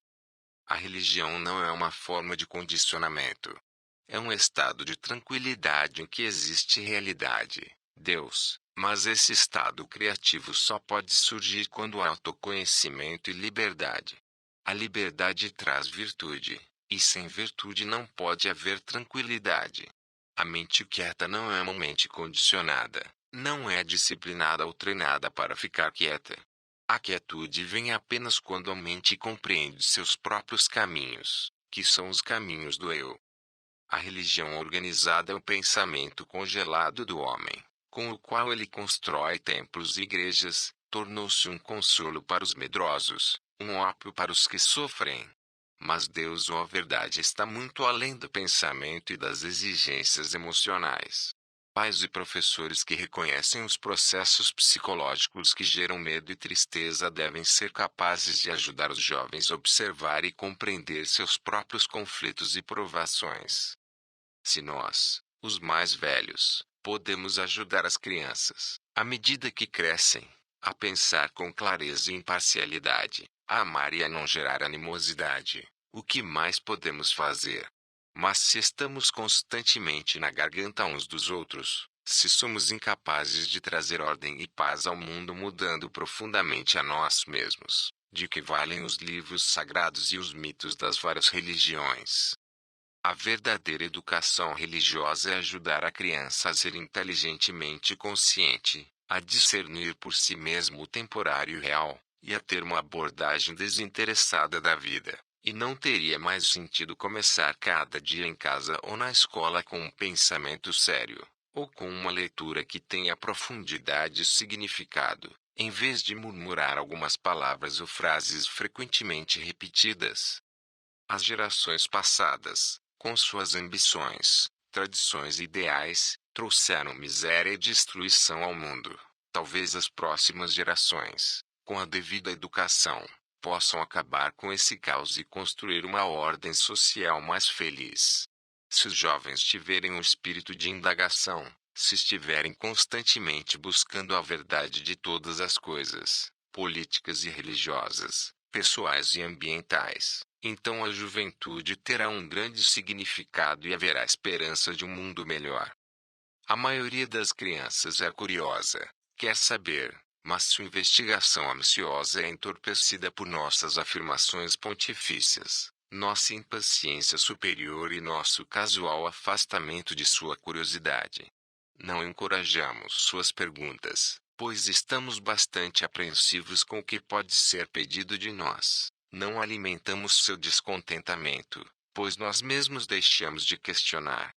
A religião não é uma forma de condicionamento. É um estado de tranquilidade em que existe realidade, Deus, mas esse estado criativo só pode surgir quando há autoconhecimento e liberdade. A liberdade traz virtude, e sem virtude não pode haver tranquilidade. A mente quieta não é uma mente condicionada, não é disciplinada ou treinada para ficar quieta. A quietude vem apenas quando a mente compreende seus próprios caminhos, que são os caminhos do eu. A religião organizada é o pensamento congelado do homem, com o qual ele constrói templos e igrejas, tornou-se um consolo para os medrosos, um ópio para os que sofrem. Mas Deus ou a verdade está muito além do pensamento e das exigências emocionais. Pais e professores que reconhecem os processos psicológicos que geram medo e tristeza devem ser capazes de ajudar os jovens a observar e compreender seus próprios conflitos e provações. Se nós, os mais velhos, podemos ajudar as crianças, à medida que crescem, a pensar com clareza e imparcialidade, a amar e a não gerar animosidade, o que mais podemos fazer? Mas se estamos constantemente na garganta uns dos outros, se somos incapazes de trazer ordem e paz ao mundo mudando profundamente a nós mesmos, de que valem os livros sagrados e os mitos das várias religiões? A verdadeira educação religiosa é ajudar a criança a ser inteligentemente consciente, a discernir por si mesmo o temporário e o real, e a ter uma abordagem desinteressada da vida. E não teria mais sentido começar cada dia em casa ou na escola com um pensamento sério, ou com uma leitura que tenha profundidade e significado, em vez de murmurar algumas palavras ou frases frequentemente repetidas. As gerações passadas, com suas ambições, tradições e ideais, trouxeram miséria e destruição ao mundo. Talvez as próximas gerações, com a devida educação, possam acabar com esse caos e construir uma ordem social mais feliz. Se os jovens tiverem um espírito de indagação, se estiverem constantemente buscando a verdade de todas as coisas, políticas e religiosas, pessoais e ambientais, então a juventude terá um grande significado e haverá esperança de um mundo melhor. A maioria das crianças é curiosa, quer saber, mas sua investigação ambiciosa é entorpecida por nossas afirmações pontifícias, nossa impaciência superior e nosso casual afastamento de sua curiosidade. Não encorajamos suas perguntas, pois estamos bastante apreensivos com o que pode ser pedido de nós. Não alimentamos seu descontentamento, pois nós mesmos deixamos de questionar.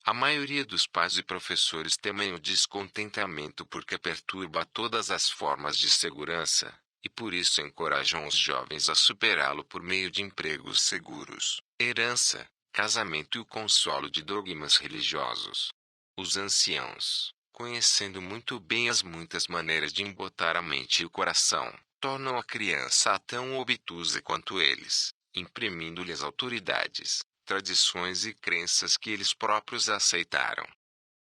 A maioria dos pais e professores temem o descontentamento porque perturba todas as formas de segurança, e por isso encorajam os jovens a superá-lo por meio de empregos seguros, herança, casamento e o consolo de dogmas religiosos. Os anciãos, conhecendo muito bem as muitas maneiras de embotar a mente e o coração, tornam a criança tão obtusa quanto eles, imprimindo-lhes autoridades, tradições e crenças que eles próprios aceitaram.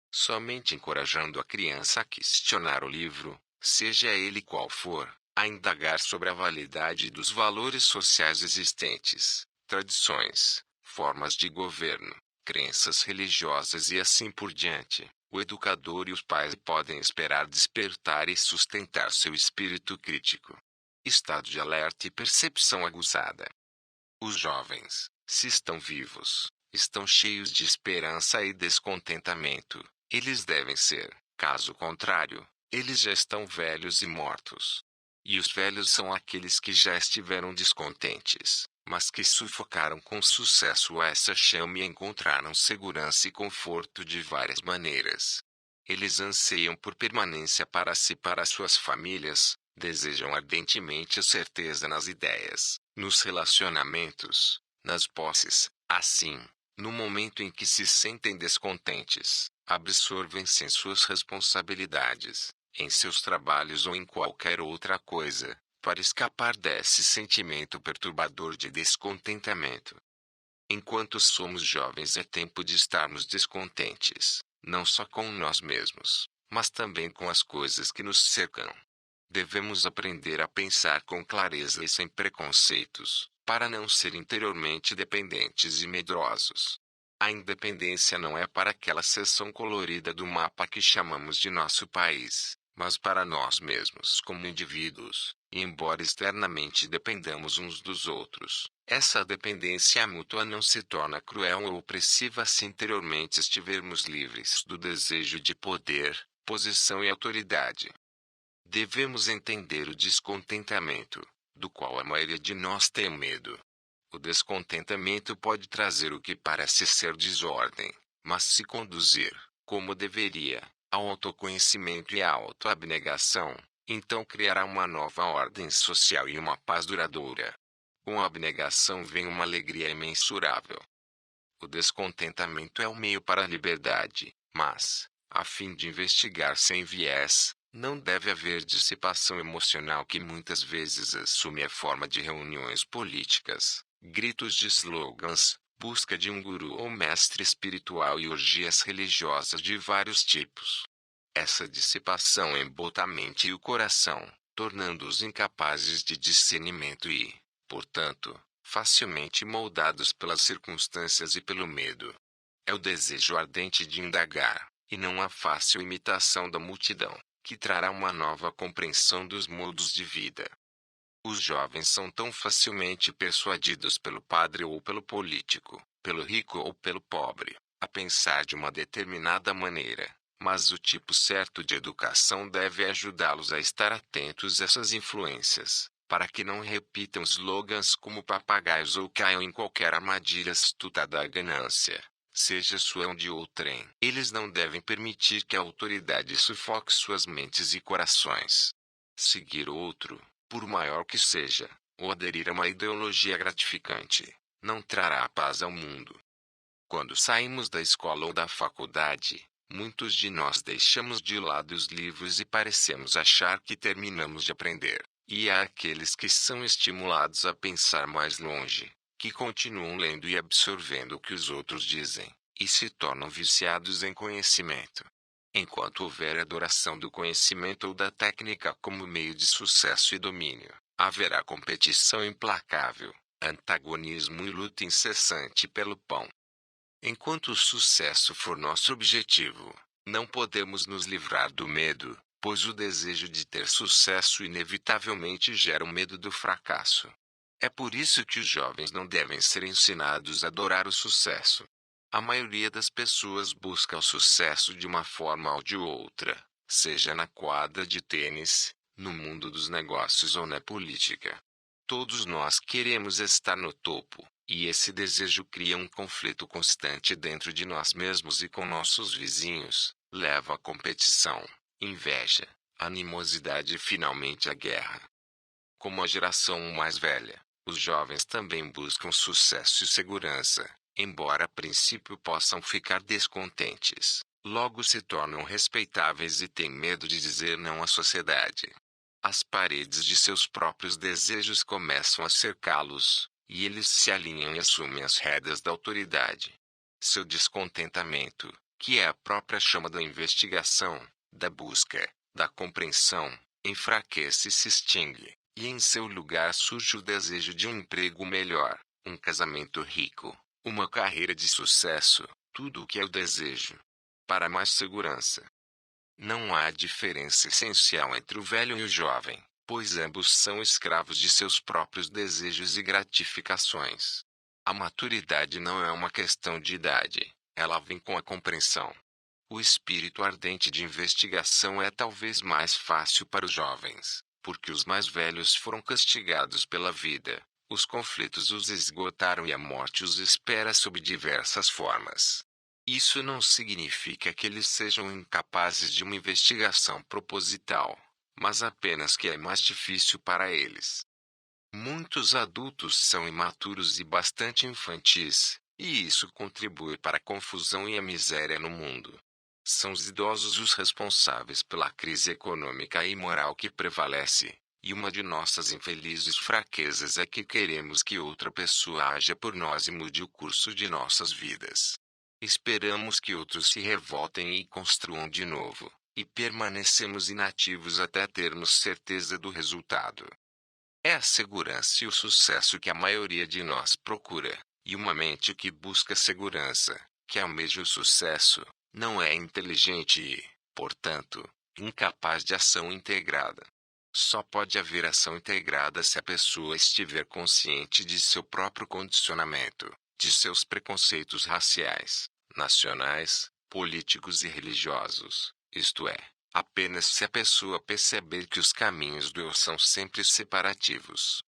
Somente encorajando a criança a questionar o livro, seja ele qual for, a indagar sobre a validade dos valores sociais existentes, tradições, formas de governo, crenças religiosas e assim por diante, o educador e os pais podem esperar despertar e sustentar seu espírito crítico. Estado de alerta e percepção aguçada. Os jovens, se estão vivos, estão cheios de esperança e descontentamento. Eles devem ser, caso contrário, eles já estão velhos e mortos. E os velhos são aqueles que já estiveram descontentes, mas que sufocaram com sucesso essa chama e encontraram segurança e conforto de várias maneiras. Eles anseiam por permanência para si e para suas famílias, desejam ardentemente a certeza nas ideias, nos relacionamentos, nas posses. Assim, no momento em que se sentem descontentes, absorvem-se em suas responsabilidades, em seus trabalhos ou em qualquer outra coisa, para escapar desse sentimento perturbador de descontentamento. Enquanto somos jovens é tempo de estarmos descontentes, não só com nós mesmos, mas também com as coisas que nos cercam. Devemos aprender a pensar com clareza e sem preconceitos, para não ser interiormente dependentes e medrosos. A independência não é para aquela seção colorida do mapa que chamamos de nosso país, mas para nós mesmos como indivíduos, e embora externamente dependamos uns dos outros, essa dependência mútua não se torna cruel ou opressiva se interiormente estivermos livres do desejo de poder, posição e autoridade. Devemos entender o descontentamento, do qual a maioria de nós tem medo. O descontentamento pode trazer o que parece ser desordem, mas se conduzir, como deveria, ao autoconhecimento e à autoabnegação, então criará uma nova ordem social e uma paz duradoura. Com a abnegação vem uma alegria imensurável. O descontentamento é o meio para a liberdade, mas, a fim de investigar sem viés, não deve haver dissipação emocional que muitas vezes assume a forma de reuniões políticas, gritos de slogans, busca de um guru ou mestre espiritual e orgias religiosas de vários tipos. Essa dissipação embota a mente e o coração, tornando-os incapazes de discernimento e, portanto, facilmente moldados pelas circunstâncias e pelo medo. É o desejo ardente de indagar, e não a fácil imitação da multidão, que trará uma nova compreensão dos modos de vida. Os jovens são tão facilmente persuadidos pelo padre ou pelo político, pelo rico ou pelo pobre, a pensar de uma determinada maneira, mas o tipo certo de educação deve ajudá-los a estar atentos a essas influências, para que não repitam slogans como papagaios ou caiam em qualquer armadilha astuta da ganância, seja sua onde ou trem. Eles não devem permitir que a autoridade sufoque suas mentes e corações. Seguir outro, por maior que seja, ou aderir a uma ideologia gratificante, não trará paz ao mundo. Quando saímos da escola ou da faculdade, muitos de nós deixamos de lado os livros e parecemos achar que terminamos de aprender. E há aqueles que são estimulados a pensar mais longe, que continuam lendo e absorvendo o que os outros dizem, e se tornam viciados em conhecimento. Enquanto houver adoração do conhecimento ou da técnica como meio de sucesso e domínio, haverá competição implacável, antagonismo e luta incessante pelo pão. Enquanto o sucesso for nosso objetivo, Não podemos nos livrar do medo, pois o desejo de ter sucesso inevitavelmente gera o medo do fracasso. É por isso que os jovens não devem ser ensinados a adorar o sucesso. A maioria das pessoas busca o sucesso de uma forma ou de outra, seja na quadra de tênis, no mundo dos negócios ou na política. Todos nós queremos estar no topo, e esse desejo cria um conflito constante dentro de nós mesmos e com nossos vizinhos, leva à competição, inveja, animosidade e finalmente à guerra. Como a geração mais velha, os jovens também buscam sucesso e segurança, embora a princípio possam ficar descontentes. Logo se tornam respeitáveis e têm medo de dizer não à sociedade. As paredes de seus próprios desejos começam a cercá-los, e eles se alinham e assumem as rédeas da autoridade. Seu descontentamento, que é a própria chama da investigação, da busca, da compreensão, enfraquece e se extingue, e em seu lugar surge o desejo de um emprego melhor, um casamento rico, uma carreira de sucesso, tudo o que é o desejo. Para mais segurança. Não há diferença essencial entre o velho e o jovem, pois ambos são escravos de seus próprios desejos e gratificações. A maturidade não é uma questão de idade, ela vem com a compreensão. O espírito ardente de investigação é talvez mais fácil para os jovens, porque os mais velhos foram castigados pela vida, os conflitos os esgotaram e a morte os espera sob diversas formas. Isso não significa que eles sejam incapazes de uma investigação proposital, mas apenas que é mais difícil para eles. Muitos adultos são imaturos e bastante infantis, e isso contribui para a confusão e a miséria no mundo. São os idosos os responsáveis pela crise econômica e moral que prevalece, e uma de nossas infelizes fraquezas é que queremos que outra pessoa haja por nós e mude o curso de nossas vidas. Esperamos que outros se revoltem e construam de novo, e permanecemos inativos até termos certeza do resultado. É a segurança e o sucesso que a maioria de nós procura, e uma mente que busca segurança, que almeja o sucesso, não é inteligente e, portanto, incapaz de ação integrada. Só pode haver ação integrada se a pessoa estiver consciente de seu próprio condicionamento, de seus preconceitos raciais, nacionais, políticos e religiosos, isto é, apenas se a pessoa perceber que os caminhos do eu são sempre separativos.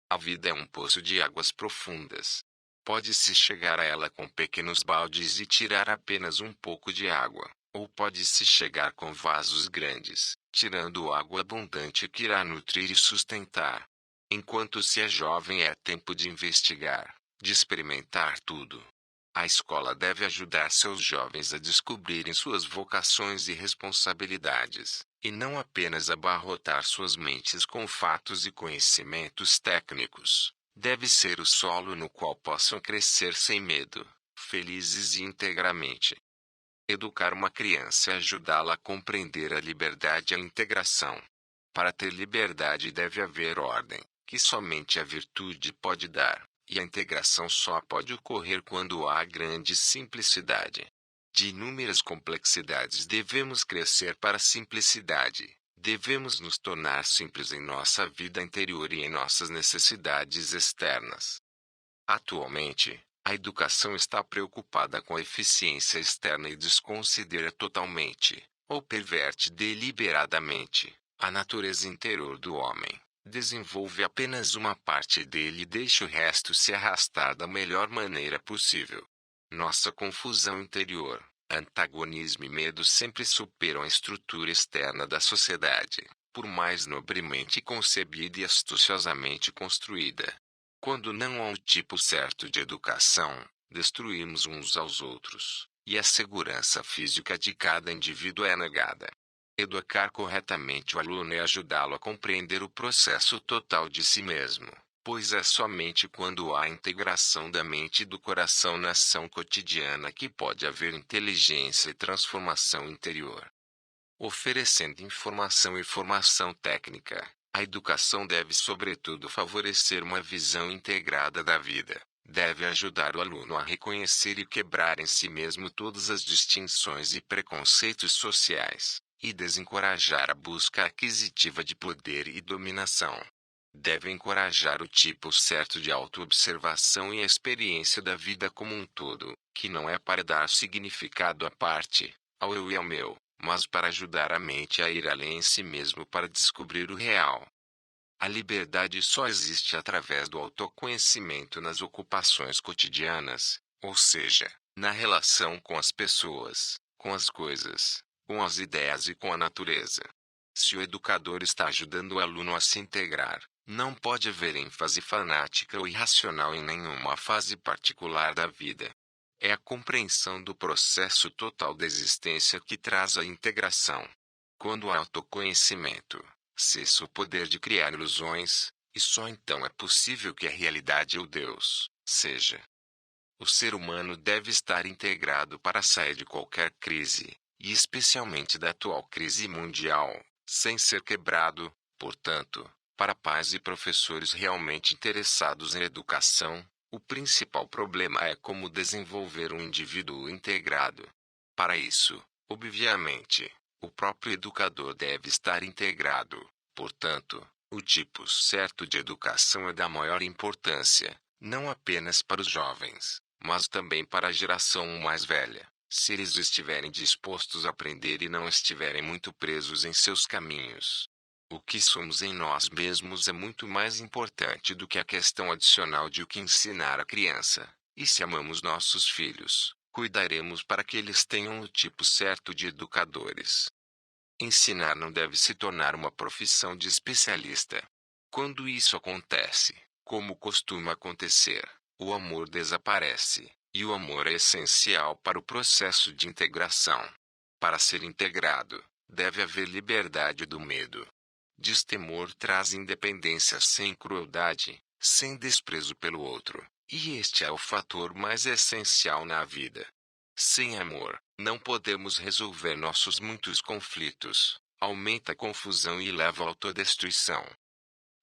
A vida é um poço de águas profundas. Pode-se chegar a ela com pequenos baldes e tirar apenas um pouco de água, ou pode-se chegar com vasos grandes, tirando água abundante que irá nutrir e sustentar. Enquanto se é jovem é tempo de investigar, de experimentar tudo. A escola deve ajudar seus jovens a descobrirem suas vocações e responsabilidades, e não apenas abarrotar suas mentes com fatos e conhecimentos técnicos. Deve ser o solo no qual possam crescer sem medo, felizes e integramente. Educar uma criança é ajudá-la a compreender a liberdade e a integração. Para ter liberdade deve haver ordem, que somente a virtude pode dar. E a integração só pode ocorrer quando há grande simplicidade. De inúmeras complexidades devemos crescer para a simplicidade. Devemos nos tornar simples em nossa vida interior e em nossas necessidades externas. Atualmente, a educação está preocupada com a eficiência externa e desconsidera totalmente, ou perverte deliberadamente, a natureza interior do homem. Desenvolve apenas uma parte dele e deixa o resto se arrastar da melhor maneira possível. Nossa confusão interior, antagonismo e medo sempre superam a estrutura externa da sociedade, por mais nobremente concebida e astuciosamente construída. Quando não há um tipo certo de educação, destruímos uns aos outros, e a segurança física de cada indivíduo é negada. Educar corretamente o aluno é ajudá-lo a compreender o processo total de si mesmo, pois é somente quando há integração da mente e do coração na ação cotidiana que pode haver inteligência e transformação interior. Oferecendo informação e formação técnica, a educação deve sobretudo favorecer uma visão integrada da vida, deve ajudar o aluno a reconhecer e quebrar em si mesmo todas as distinções e preconceitos sociais, e desencorajar a busca aquisitiva de poder e dominação. Deve encorajar o tipo certo de autoobservação e a experiência da vida como um todo, que não é para dar significado à parte, ao eu e ao meu, mas para ajudar a mente a ir além em si mesmo para descobrir o real. A liberdade só existe através do autoconhecimento nas ocupações cotidianas, ou seja, na relação com as pessoas, com as coisas, com as ideias e com a natureza. Se o educador está ajudando o aluno a se integrar, não pode haver ênfase fanática ou irracional em nenhuma fase particular da vida. É a compreensão do processo total da existência que traz a integração. Quando há autoconhecimento, cessa o poder de criar ilusões, e só então é possível que a realidade ou Deus seja. O ser humano deve estar integrado para sair de qualquer crise, e especialmente da atual crise mundial, sem ser quebrado. Portanto, para pais e professores realmente interessados em educação, o principal problema é como desenvolver um indivíduo integrado. Para isso, obviamente, o próprio educador deve estar integrado. Portanto, o tipo certo de educação é da maior importância, não apenas para os jovens, mas também para a geração mais velha, se eles estiverem dispostos a aprender e não estiverem muito presos em seus caminhos. O que somos em nós mesmos é muito mais importante do que a questão adicional de o que ensinar à criança. E se amamos nossos filhos, cuidaremos para que eles tenham o tipo certo de educadores. Ensinar não deve se tornar uma profissão de especialista. Quando isso acontece, como costuma acontecer, o amor desaparece, e o amor é essencial para o processo de integração. Para ser integrado, deve haver liberdade do medo. Destemor traz independência sem crueldade, sem desprezo pelo outro, e este é o fator mais essencial na vida. Sem amor, não podemos resolver nossos muitos conflitos, aumenta a confusão e leva à autodestruição.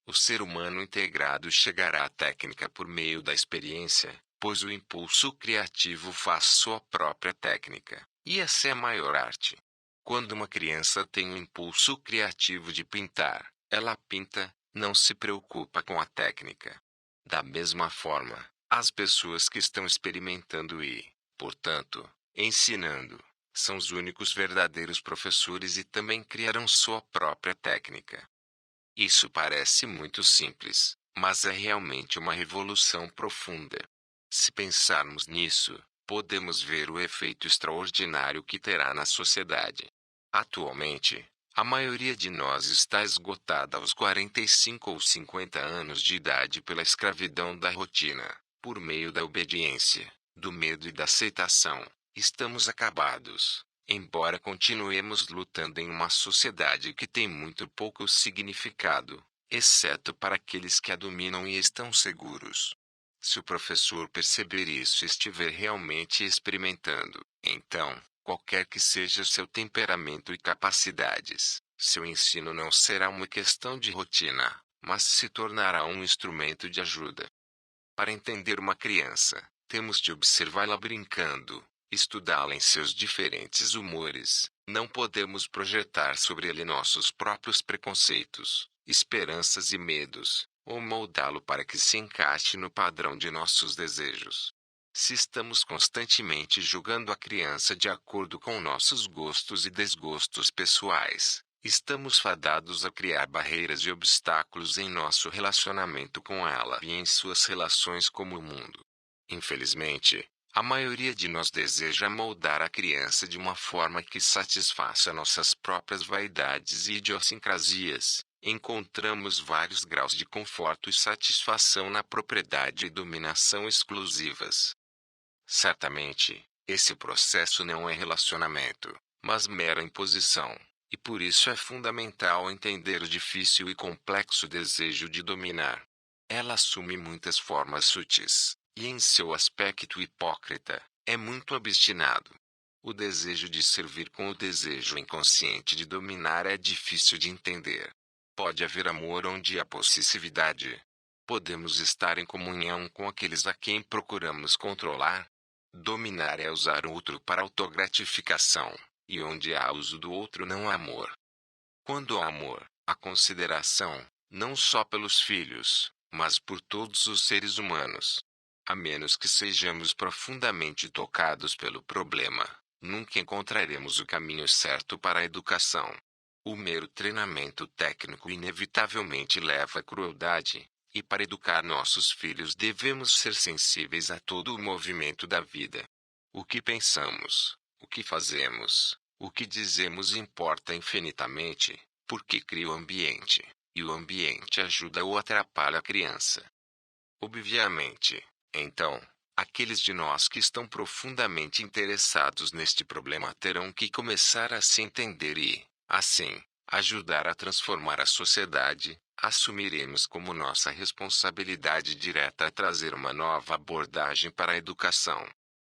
O ser humano integrado chegará à técnica por meio da experiência, pois o impulso criativo faz sua própria técnica, e essa é a maior arte. Quando uma criança tem o impulso criativo de pintar, ela pinta, não se preocupa com a técnica. Da mesma forma, as pessoas que estão experimentando e, portanto, ensinando, são os únicos verdadeiros professores e também criarão sua própria técnica. Isso parece muito simples, mas é realmente uma revolução profunda. Se pensarmos nisso, podemos ver o efeito extraordinário que terá na sociedade. Atualmente, a maioria de nós está esgotada aos 45 ou 50 anos de idade pela escravidão da rotina, por meio da obediência, do medo e da aceitação. Estamos acabados, embora continuemos lutando em uma sociedade que tem muito pouco significado, exceto para aqueles que a dominam e estão seguros. Se o professor perceber isso e estiver realmente experimentando, então, qualquer que seja seu temperamento e capacidades, seu ensino não será uma questão de rotina, mas se tornará um instrumento de ajuda. Para entender uma criança, temos de observá-la brincando, estudá-la em seus diferentes humores. Não podemos projetar sobre ele nossos próprios preconceitos, esperanças e medos, ou moldá-lo para que se encaixe no padrão de nossos desejos. Se estamos constantemente julgando a criança de acordo com nossos gostos e desgostos pessoais, estamos fadados a criar barreiras e obstáculos em nosso relacionamento com ela e em suas relações com o mundo. Infelizmente, a maioria de nós deseja moldar a criança de uma forma que satisfaça nossas próprias vaidades e idiosincrasias. Encontramos vários graus de conforto e satisfação na propriedade e dominação exclusivas. Certamente, esse processo não é relacionamento, mas mera imposição, e por isso é fundamental entender o difícil e complexo desejo de dominar. Ela assume muitas formas sutis, e em seu aspecto hipócrita, é muito obstinado. O desejo de servir com o desejo inconsciente de dominar é difícil de entender. Pode haver amor onde há possessividade. podemos estar em comunhão com aqueles a quem procuramos controlar. Dominar é usar o outro para autogratificação, e onde há uso do outro não há amor. Quando há amor, há consideração, não só pelos filhos, mas por todos os seres humanos. A menos que sejamos profundamente tocados pelo problema, nunca encontraremos o caminho certo para a educação. O mero treinamento técnico inevitavelmente leva à crueldade, e para educar nossos filhos devemos ser sensíveis a todo o movimento da vida. O que pensamos, o que fazemos, o que dizemos importa infinitamente, porque cria o ambiente, e o ambiente ajuda ou atrapalha a criança. Obviamente, então, aqueles de nós que estão profundamente interessados neste problema terão que começar a se entender e, assim, ajudar a transformar a sociedade. Assumiremos como nossa responsabilidade direta a trazer uma nova abordagem para a educação.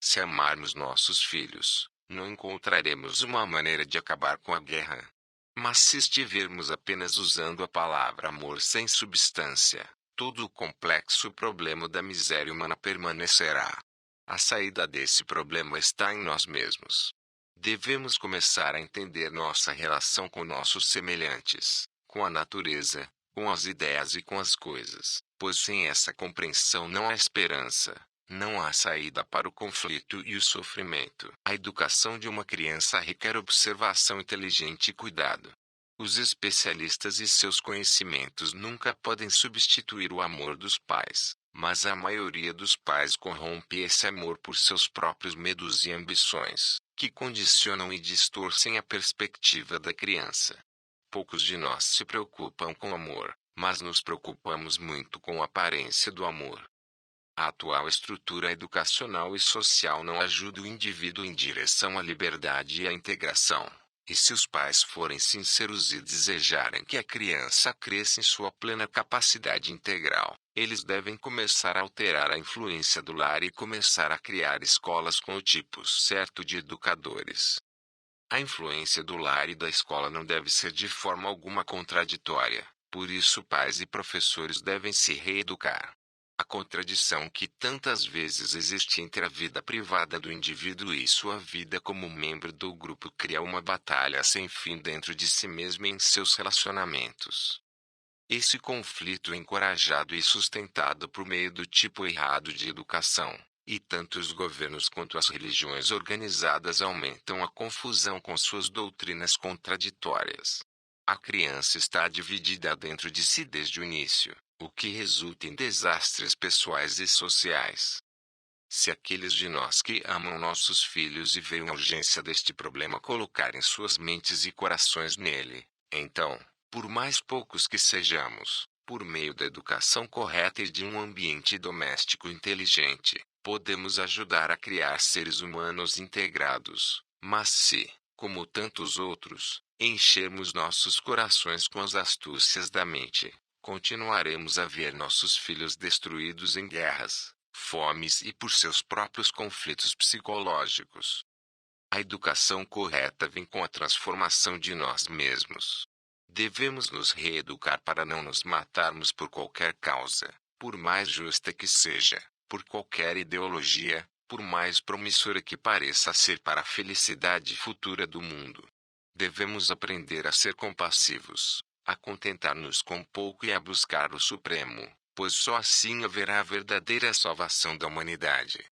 Se amarmos nossos filhos, não encontraremos uma maneira de acabar com a guerra. Mas se estivermos apenas usando a palavra amor sem substância, todo o complexo problema da miséria humana permanecerá. A saída desse problema está em nós mesmos. Devemos começar a entender nossa relação com nossos semelhantes, com a natureza, com as ideias e com as coisas, pois sem essa compreensão não há esperança, não há saída para o conflito e o sofrimento. A educação de uma criança requer observação inteligente e cuidado. Os especialistas e seus conhecimentos nunca podem substituir o amor dos pais, mas a maioria dos pais corrompe esse amor por seus próprios medos e ambições, que condicionam e distorcem a perspectiva da criança. Poucos de nós se preocupam com o amor, mas nos preocupamos muito com a aparência do amor. A atual estrutura educacional e social não ajuda o indivíduo em direção à liberdade e à integração. E se os pais forem sinceros e desejarem que a criança cresça em sua plena capacidade integral, eles devem começar a alterar a influência do lar e começar a criar escolas com o tipo certo de educadores. A influência do lar e da escola não deve ser de forma alguma contraditória, por isso pais e professores devem se reeducar. A contradição que tantas vezes existe entre a vida privada do indivíduo e sua vida como membro do grupo cria uma batalha sem fim dentro de si mesmo e em seus relacionamentos. Esse conflito é encorajado e sustentado por meio do tipo errado de educação. E tanto os governos quanto as religiões organizadas aumentam a confusão com suas doutrinas contraditórias. A criança está dividida dentro de si desde o início, o que resulta em desastres pessoais e sociais. Se aqueles de nós que amam nossos filhos e veem a urgência deste problema colocarem suas mentes e corações nele, então, por mais poucos que sejamos, por meio da educação correta e de um ambiente doméstico inteligente, podemos ajudar a criar seres humanos integrados. Mas se, como tantos outros, enchermos nossos corações com as astúcias da mente, continuaremos a ver nossos filhos destruídos em guerras, fomes e por seus próprios conflitos psicológicos. A educação correta vem com a transformação de nós mesmos. Devemos nos reeducar para não nos matarmos por qualquer causa, por mais justa que seja, por qualquer ideologia, por mais promissora que pareça ser para a felicidade futura do mundo. Devemos aprender a ser compassivos, a contentar-nos com pouco e a buscar o Supremo, pois só assim haverá a verdadeira salvação da humanidade.